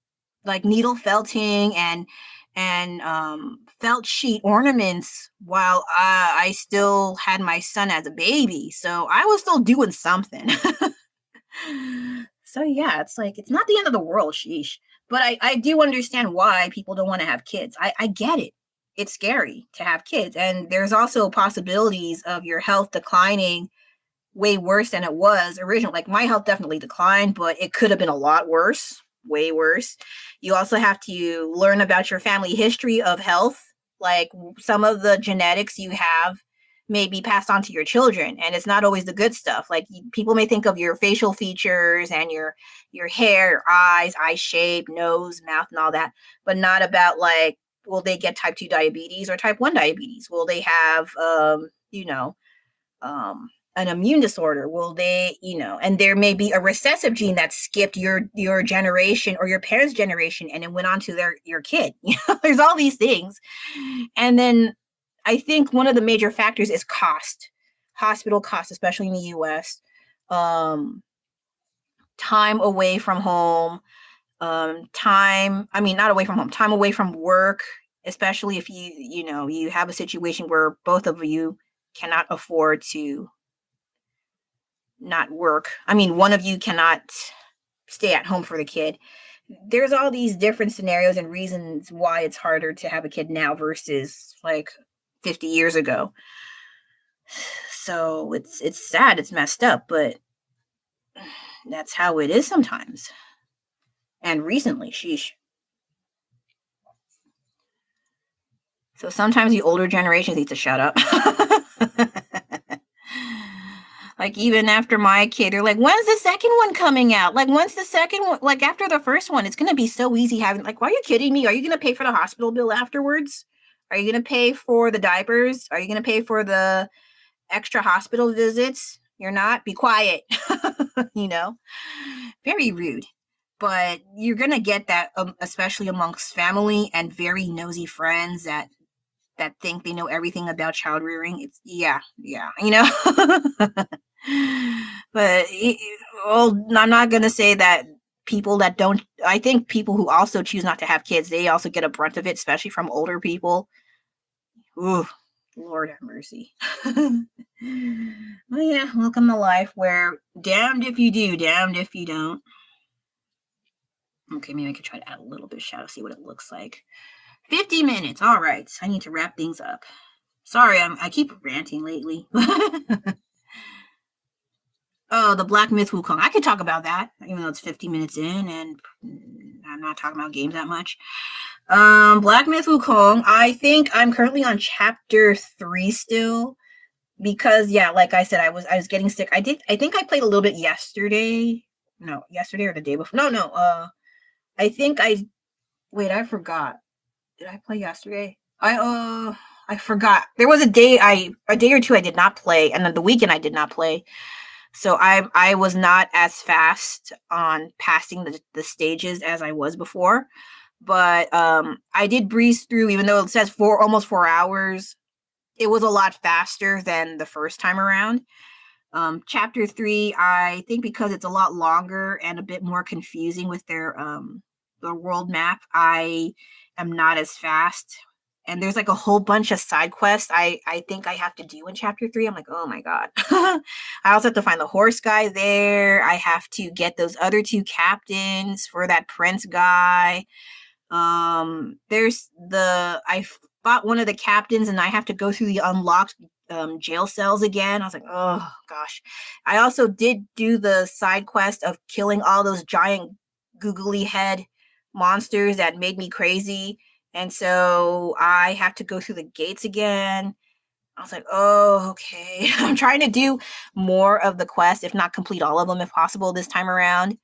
Speaker 1: like needle felting and felt sheet ornaments while I still had my son as a baby. So I was still doing something. So yeah, it's like, it's not the end of the world, sheesh. But I do understand why people don't want to have kids. I get it. It's scary to have kids. And there's also possibilities of your health declining way worse than it was originally. Like my health definitely declined, but it could have been a lot worse, way worse. You also have to learn about your family history of health. Like some of the genetics you have may be passed on to your children, and it's not always the good stuff. Like people may think of your facial features and your hair, your eyes, eye shape, nose, mouth, and all that, but not about like, will they get type 2 diabetes or type 1 diabetes? Will they have an immune disorder? Will they, and there may be a recessive gene that skipped your generation or your parents' generation and it went on to your kid. There's all these things. And then I think one of the major factors is cost, hospital costs, especially in the US. Time away from home, time away from work, especially if you have a situation where both of you cannot afford to not work. I mean, one of you cannot stay at home for the kid. There's all these different scenarios and reasons why it's harder to have a kid now versus like 50 years ago. So it's sad, it's messed up, but that's how it is sometimes. And recently, sheesh. So sometimes the older generations need to shut up. Like even after my kid, they're like, when's the second one coming out? Like, when's the second one? Like after the first one, it's going to be so easy having, like, why are you kidding me? Are you going to pay for the hospital bill afterwards? Are you going to pay for the diapers? Are you going to pay for the extra hospital visits? You're not? Be quiet. You know? Very rude. But you're going to get that, especially amongst family and very nosy friends that think they know everything about child rearing. It's yeah, you know. But well, I'm not gonna say that people that don't. I think people who also choose not to have kids, they also get a brunt of it, especially from older people. Ooh, Lord have mercy. Well, yeah, welcome to life where damned if you do, damned if you don't. Okay, maybe I could try to add a little bit of shadow, see what it looks like. 50 minutes. All right, I need to wrap things up. Sorry, I keep ranting lately. Oh, the Black Myth Wukong. I could talk about that, even though it's 50 minutes in, and I'm not talking about games that much. Black Myth Wukong. I think I'm currently on chapter 3 still, because yeah, like I said, I was getting sick. I think I played a little bit yesterday. No, yesterday or the day before. No. I think I wait. I forgot. Did I play yesterday? I forgot. There was a day or two I did not play, and then the weekend I did not play. So I was not as fast on passing the stages as I was before. But I did breeze through, even though it says almost 4 hours. It was a lot faster than the first time around. Chapter 3, I think because it's a lot longer and a bit more confusing with their world map, I am not as fast. And there's like a whole bunch of side quests I think I have to do in chapter 3. I'm like, oh my god. I also have to find the horse guy there. I have to get those other 2 captains for that prince guy. There's I fought one of the captains and I have to go through the unlocked jail cells again. I was like, oh gosh. I also did do the side quest of killing all those giant googly head monsters that made me crazy. And so I have to go through the gates again. I was like, oh, okay. I'm trying to do more of the quest, if not complete all of them, if possible, this time around.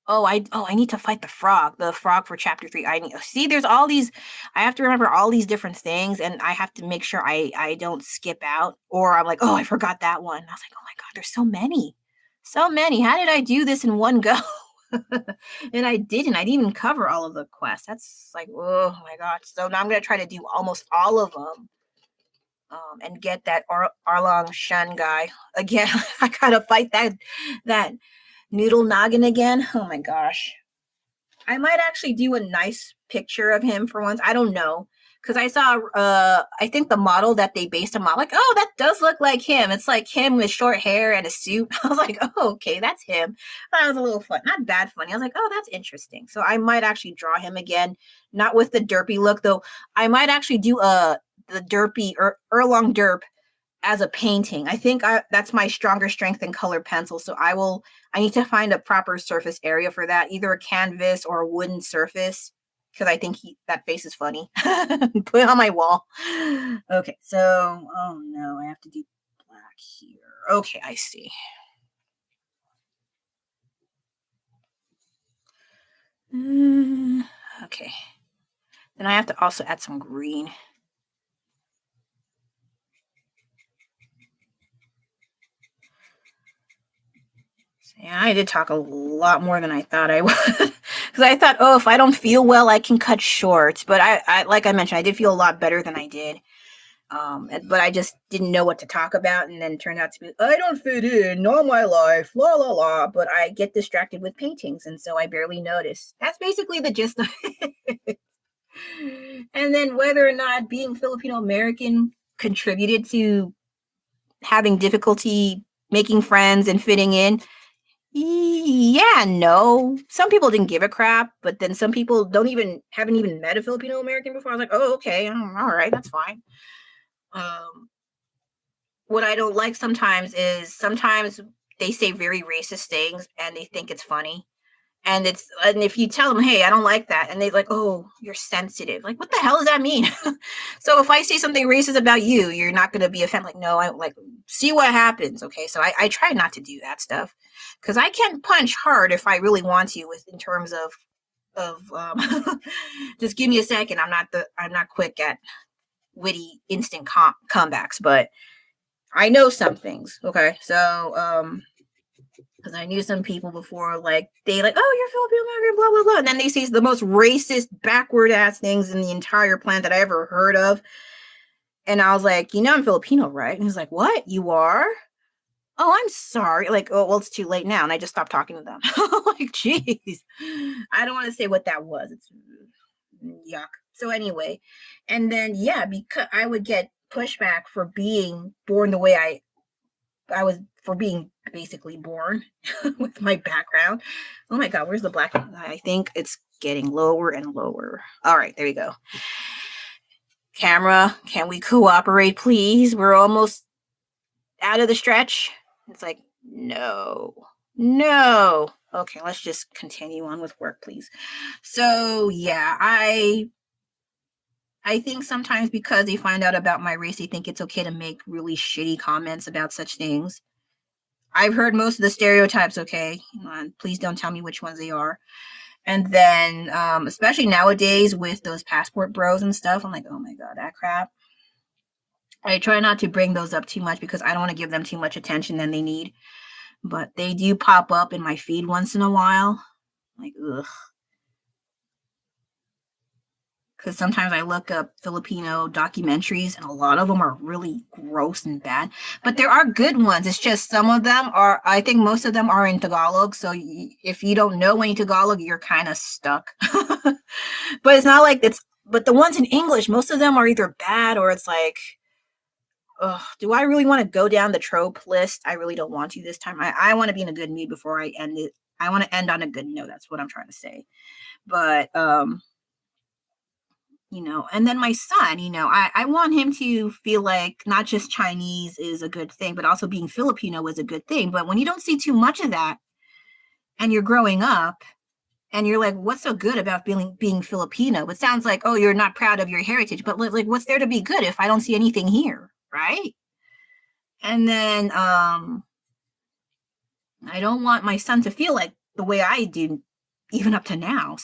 Speaker 1: I need to fight the frog for chapter 3. I need see there's all these I have to remember all these different things and I have to make sure I don't skip out or I'm like, oh, I forgot that one. I was like, oh my god, there's so many. So many. How did I do this in one go? And I didn't even cover all of the quests. That's like, oh my god. So now I'm gonna try to do almost all of them. And get that Arlong Shun guy again. I gotta fight that noodle noggin again. Oh my gosh. I might actually do a nice picture of him for once. I don't know. Because I saw I think the model that they based him on, like, oh, that does look like him. It's like him with short hair and a suit. I was like, oh, okay, that's him. That was a little fun. Not bad funny. I was like, oh, that's interesting. So I might actually draw him again. Not with the derpy look, though. I might actually do the derpy Erlong Derp as a painting. I think that's my stronger strength in colored pencil. So I need to find a proper surface area for that, either a canvas or a wooden surface, because I think that face is funny. Put it on my wall. Okay, so oh no, I have to do black here. Okay, I see. Okay. Then I have to also add some green. Yeah, I did talk a lot more than I thought I would. Because I thought, oh, if I don't feel well, I can cut short. But I like I mentioned, I did feel a lot better than I did. But I just didn't know what to talk about, and then it turned out to be, I don't fit in, not my life, la la la. But I get distracted with paintings, and so I barely notice. That's basically the gist of it. And then whether or not being Filipino American contributed to having difficulty making friends and fitting in, yeah, no. Some people didn't give a crap, but then some people haven't even met a Filipino American before. I was like, oh, okay, all right, that's fine. What I don't like sometimes is they say very racist things and they think it's funny. And if you tell them, hey, I don't like that, and they're like, oh, you're sensitive. Like, what the hell does that mean? So if I say something racist about you, you're not going to be offended. Like, no, I like see what happens. Okay, so I try not to do that stuff because I can punch hard if I really want to. In terms of just give me a second. I'm not quick at witty instant comebacks, but I know some things. Okay. So, because I knew some people before, like, they like, oh, you're Filipino American, blah, blah, blah. And then they see the most racist, backward ass things in the entire planet that I ever heard of. And I was like, I'm Filipino, right? And he's like, what? You are? Oh, I'm sorry. Like, oh, well, it's too late now. And I just stopped talking to them. Like, geez. I don't want to say what that was. It's yuck. So anyway, and then, yeah, because I would get pushback for being born the way I was, for being basically born with my background. Oh my God, where's the black? I think it's getting lower and lower. All right, there you go. Camera, can we cooperate, please? We're almost out of the stretch. It's like, no. Okay, let's just continue on with work, please. So yeah, I think sometimes because they find out about my race, they think it's okay to make really shitty comments about such things. I've heard most of the stereotypes, okay? Please don't tell me which ones they are. And then, especially nowadays with those passport bros and stuff, I'm like, oh my God, that crap. I try not to bring those up too much because I don't want to give them too much attention than they need. But they do pop up in my feed once in a while. Like, ugh. Because sometimes I look up Filipino documentaries and a lot of them are really gross and bad. But there are good ones. It's just some of them are, I think most of them are in Tagalog. So if you don't know any Tagalog, you're kind of stuck. But it's not like but the ones in English, most of them are either bad or it's like, ugh, do I really want to go down the trope list? I really don't want to this time. I want to be in a good mood before I end it. I want to end on a good note. That's what I'm trying to say. But, and then my son, I want him to feel like not just Chinese is a good thing, but also being Filipino is a good thing. But when you don't see too much of that and you're growing up and you're like, what's so good about being Filipino? It sounds like, oh, you're not proud of your heritage, but like, what's there to be good if I don't see anything here? Right. And then, I don't want my son to feel like the way I do even up to now.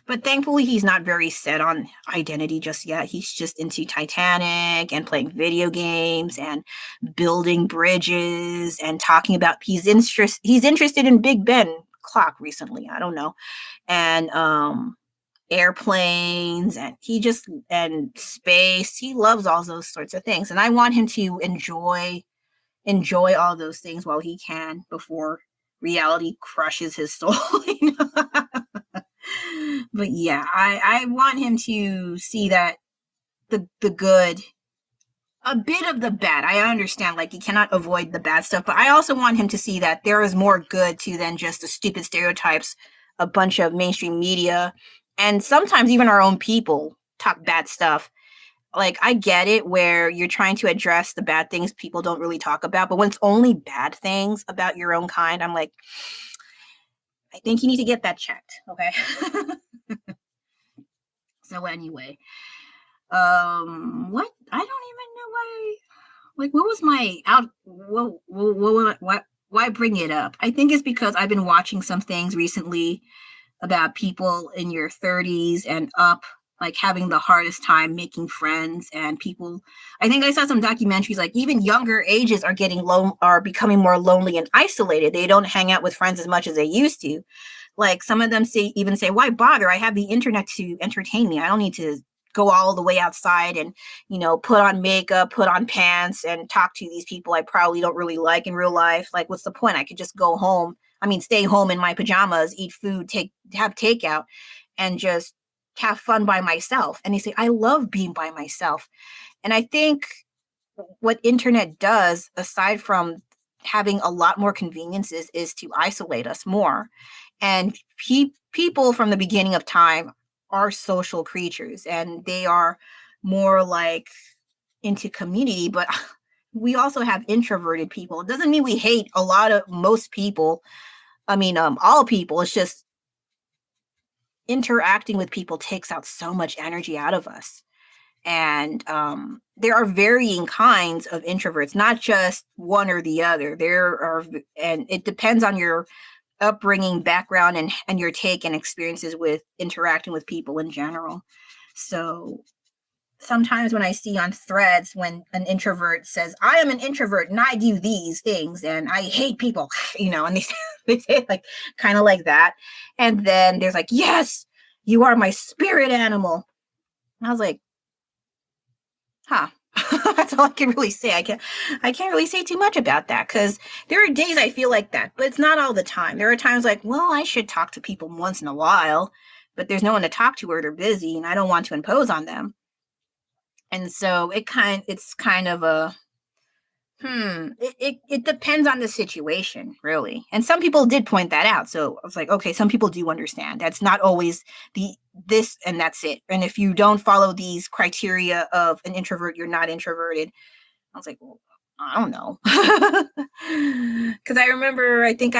Speaker 1: But thankfully he's not very set on identity just yet. He's just into Titanic and playing video games and building bridges and talking about he's interested in Big Ben clock recently. I don't know. And airplanes and space. He loves all those sorts of things. And I want him to enjoy all those things while he can before reality crushes his soul. But yeah, I want him to see that the good, a bit of the bad. I understand, like, you cannot avoid the bad stuff, but I also want him to see that there is more good to than just the stupid stereotypes a bunch of mainstream media and sometimes even our own people talk bad stuff. Like, I get it where you're trying to address the bad things people don't really talk about, but when it's only bad things about your own kind, I'm like, I think you need to get that checked, okay? So anyway, what? I don't even know why. Like, what was my out? Why bring it up? I think it's because I've been watching some things recently about people in your 30s and up, like having the hardest time making friends, and people, I think I saw some documentaries like even younger ages are becoming more lonely and isolated. They don't hang out with friends as much as they used to. Like, some of them say, why bother? I have the internet to entertain me. I don't need to go all the way outside and, put on makeup, put on pants and talk to these people I probably don't really like in real life. Like, what's the point? I could just go home. Stay home in my pajamas, eat food, have takeout, and just have fun by myself. And they say, I love being by myself. And I think what internet does, aside from having a lot more conveniences, is to isolate us more. And people from the beginning of time are social creatures, and they are more like into community, but we also have introverted people. It doesn't mean we hate most people. All people. It's just interacting with people takes out so much energy out of us. And there are varying kinds of introverts, not just one or the other. And it depends on your upbringing, background, and your take and experiences with interacting with people in general. So sometimes when I see on threads when an introvert says, I am an introvert and I do these things and I hate people, and they say it like kind of like that. And then there's like, yes, you are my spirit animal. And I was like, huh. That's all I can really say. I can't really say too much about that because there are days I feel like that, but it's not all the time. There are times like, well, I should talk to people once in a while, but there's no one to talk to or they're busy and I don't want to impose on them. And so it's kind of a it depends on the situation, really. And some people did point that out. So I was like, okay, some people do understand. That's not always this and that's it. And if you don't follow these criteria of an introvert, you're not introverted. I was like, well, I don't know. Because I remember, I think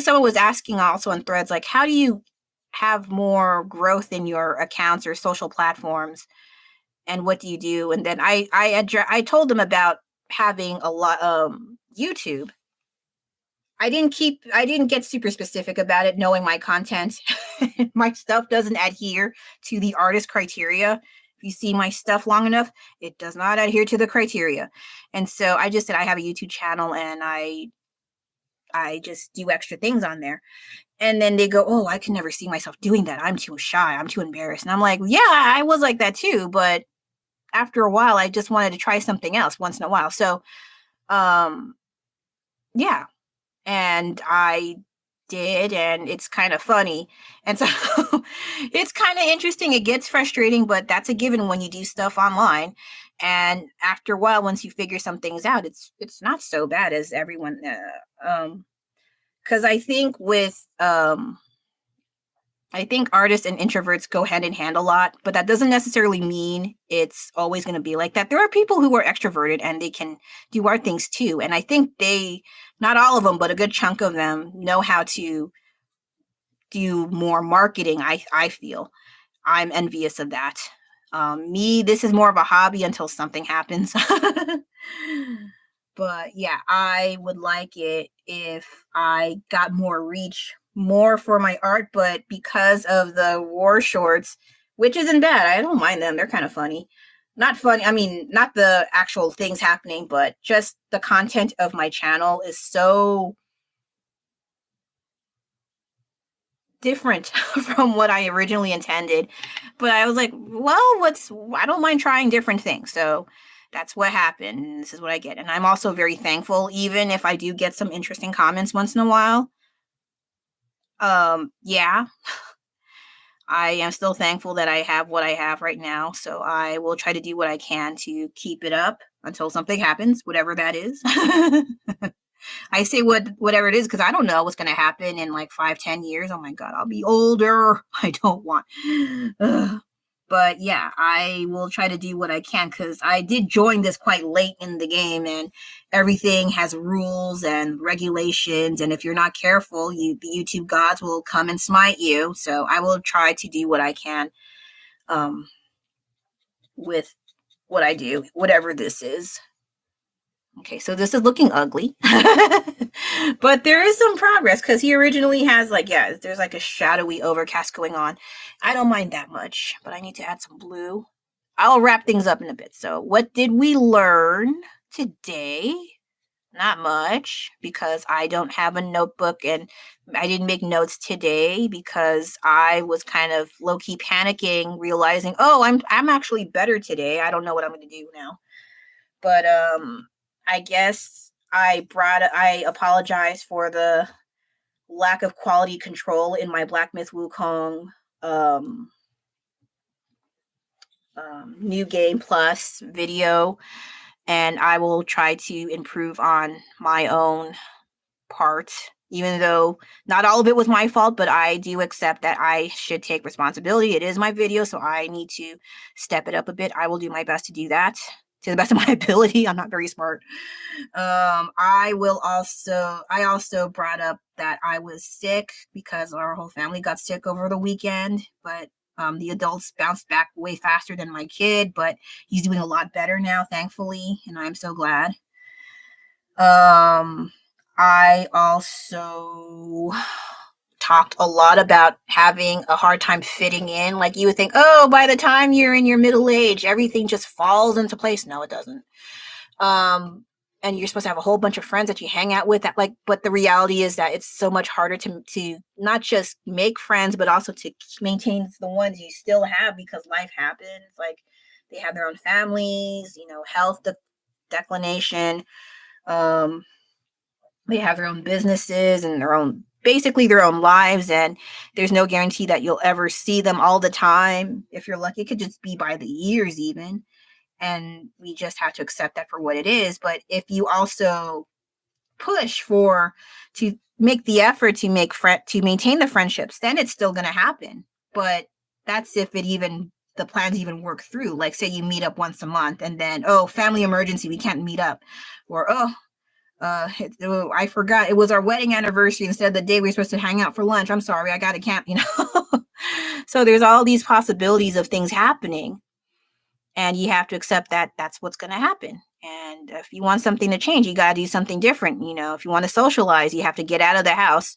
Speaker 1: someone was asking also on threads, like, how do you have more growth in your accounts or social platforms? And what do you do? And then I told them about having a lot YouTube. I didn't get super specific about it, knowing my content. My stuff doesn't adhere to the artist criteria. If you see my stuff long enough, it does not adhere to the criteria. And so I just said I have a YouTube channel and I just do extra things on there. And then they go, oh, I can never see myself doing that. I'm too shy. I'm too embarrassed. And I'm like, yeah, I was like that too. But after a while, I just wanted to try something else once in a while. So, yeah. And I did, and it's kind of funny. And so it's kind of interesting. It gets frustrating, but that's a given when you do stuff online. And after a while, once you figure some things out, it's not so bad as everyone. Because I think I think artists and introverts go hand in hand a lot, but that doesn't necessarily mean it's always going to be like that. There are people who are extroverted and they can do art things too. And I think not all of them, but a good chunk of them know how to do more marketing. I feel I'm envious of that. This is more of a hobby until something happens. But yeah, I would like it if I got more reach, more for my art, but because of the war shorts, which isn't bad. I don't mind them. They're kind of funny. Not funny. I mean, not the actual things happening, but just the content of my channel is so different from what I originally intended. But I was like, well, I don't mind trying different things. So that's what happened. This is what I get. And I'm also very thankful, even if I do get some interesting comments once in a while. Yeah, I am still thankful that I have what I have right now. So I will try to do what I can to keep it up until something happens, whatever that is. I say whatever it is because I don't know what's going to happen in like 5-10 years. Oh my God, I'll be older. I don't want. But yeah, I will try to do what I can because I did join this quite late in the game and everything has rules and regulations. And if you're not careful, the YouTube gods will come and smite you. So I will try to do what I can with what I do, whatever this is. Okay, so this is looking ugly, but there is some progress because he originally has there's like a shadowy overcast going on. I don't mind that much, but I need to add some blue. I'll wrap things up in a bit. So what did we learn today? Not much because I don't have a notebook and I didn't make notes today because I was kind of low-key panicking, realizing, oh, I'm actually better today. I don't know what I'm going to do now. But I guess I apologize for the lack of quality control in my Black Myth Wukong New Game Plus video, and I will try to improve on my own part, even though not all of it was my fault, but I do accept that I should take responsibility. It is my video, so I need to step it up a bit. I will do my best to do that to the best of my ability. I'm not very smart. I also brought up that I was sick because our whole family got sick over the weekend, but the adults bounced back way faster than my kid, but he's doing a lot better now, thankfully, and I'm so glad. I also talked a lot about having a hard time fitting in. Like you would think, oh, by the time you're in your middle age, everything just falls into place. No, it doesn't. And you're supposed to have a whole bunch of friends that you hang out with. That like, but the reality is that it's so much harder to not just make friends, but also to maintain the ones you still have because life happens. Like they have their own families, health declination. Um, they have their own businesses and basically their own lives, and there's no guarantee that you'll ever see them all the time. If you're lucky, it could just be by the years even, and we just have to accept that for what it is. But if you also push to make the effort to maintain the friendships, then it's still going to happen. But that's if the plans even work through. Like say you meet up once a month and then, oh, family emergency, we can't meet up. Or, I forgot it was our wedding anniversary instead of the day we were supposed to hang out for lunch. I'm sorry, I got to camp, So there's all these possibilities of things happening, and you have to accept that that's what's going to happen. And if you want something to change, you got to do something different. If you want to socialize, you have to get out of the house.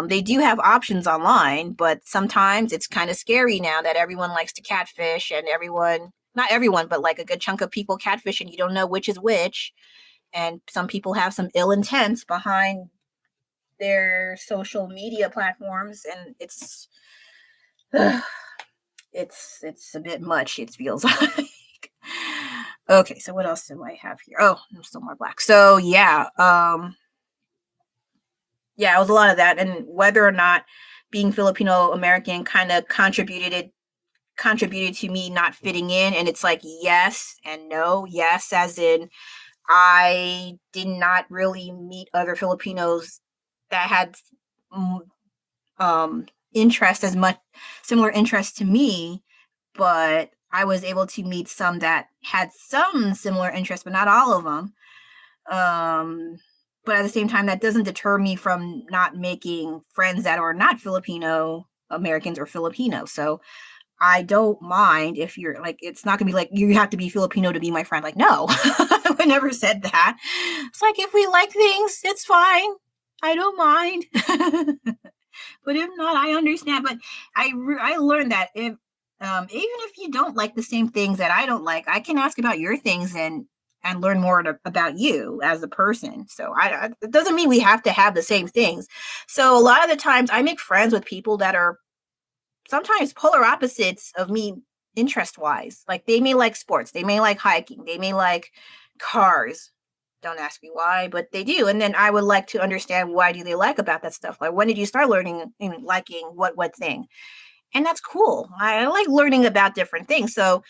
Speaker 1: They do have options online, but sometimes it's kind of scary now that everyone likes to catfish, and not everyone, but like a good chunk of people catfish, and you don't know which is which. And some people have some ill intent behind their social media platforms, and it's a bit much, it feels like. Okay, so what else do I have here? Oh, there's still more black. So yeah, it was a lot of that, and whether or not being Filipino American kind of contributed to me not fitting in, and it's like yes and no. Yes, as in I did not really meet other Filipinos that had similar interest to me, but I was able to meet some that had some similar interests, but not all of them. But at the same time, that doesn't deter me from not making friends that are not Filipino Americans or Filipinos. So I don't mind if you're like, it's not gonna be like, you have to be Filipino to be my friend. Like, no, I never said that. It's like, if we like things, it's fine. I don't mind. But if not, I understand. But I learned that even if you don't like the same things that I don't like, I can ask about your things and learn more about you as a person. So it doesn't mean we have to have the same things. So a lot of the times I make friends with people that are sometimes polar opposites of me interest wise. Like they may like sports, they may like hiking, they may like cars. Don't ask me why, but they do. And then I would like to understand, why do they like about that stuff? Like, when did you start learning and liking what thing? And that's cool. I like learning about different things. So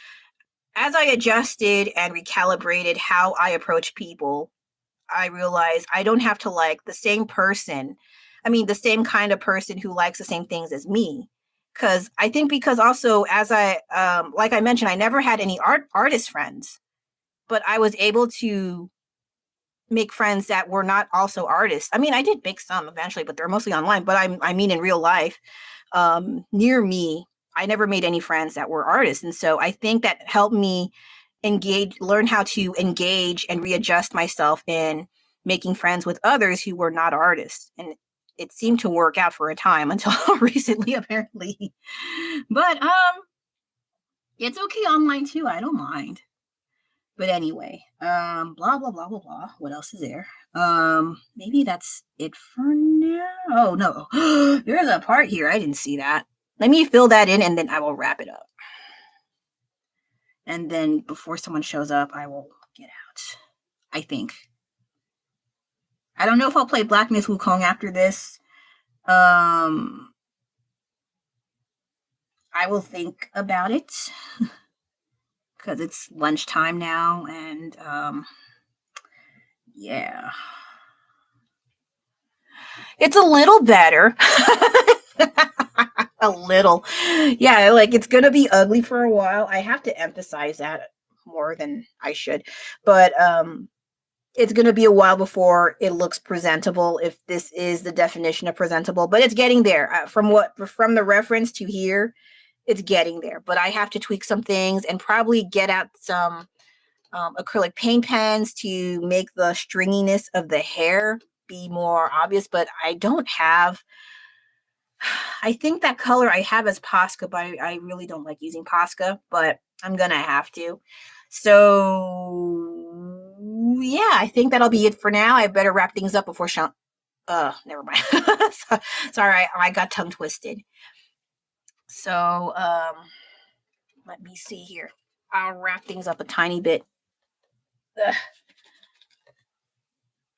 Speaker 1: as I adjusted and recalibrated how I approach people, I realized I don't have to like the same person. I mean, the same kind of person who likes the same things as me. Because also, as like I mentioned, I never had any artist friends, but I was able to make friends that were not also artists. I mean, I did make some eventually, but they're mostly online. But I mean, in real life, near me, I never made any friends that were artists. And so I think that helped me learn how to engage and readjust myself in making friends with others who were not artists. And it seemed to work out for a time until recently, apparently. But it's okay online too. I don't mind. But anyway, blah blah blah blah blah. What else is there? Maybe that's it for now. Oh no, there's a part here I didn't see that. Let me fill that in, and then I will wrap it up. And then before someone shows up, I will get out. I think. I don't know if I'll play Black Myth Wukong after this. I will think about it because it's lunchtime now, and yeah, it's a little better. A little, yeah, like it's gonna be ugly for a while. I have to emphasize that more than I should, but it's going to be a while before it looks presentable, if this is the definition of presentable, but it's getting there. From the reference to here, it's getting there, but I have to tweak some things and probably get out some acrylic paint pens to make the stringiness of the hair be more obvious, but I don't have I think that color I have is Posca, but I really don't like using Posca, but I'm gonna have to. So yeah, I think that'll be it for now. I better wrap things up before Sean. Never mind. Sorry, I got tongue twisted. So let me see here. I'll wrap things up a tiny bit. Ugh.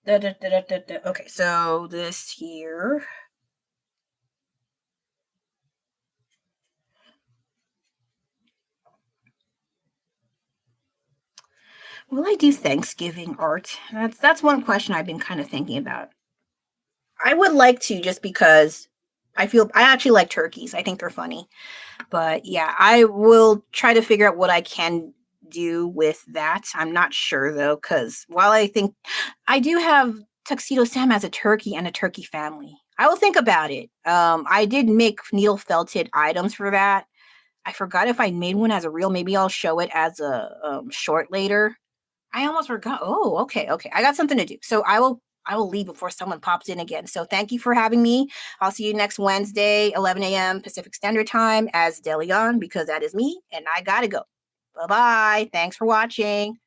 Speaker 1: Okay, so this here. Will I do Thanksgiving art? That's one question I've been kind of thinking about. I would like to, just because I actually like turkeys. I think they're funny. But yeah, I will try to figure out what I can do with that. I'm not sure though, because while I think I do have Tuxedo Sam as a turkey and a turkey family, I will think about it. I did make needle felted items for that. I forgot if I made one as a reel. Maybe I'll show it as a short later. I almost forgot. Oh, okay, okay. I got something to do. So I will leave before someone pops in again. So thank you for having me. I'll see you next Wednesday, 11 a.m. Pacific Standard Time as DeLeon, because that is me and I gotta go. Bye bye. Thanks for watching.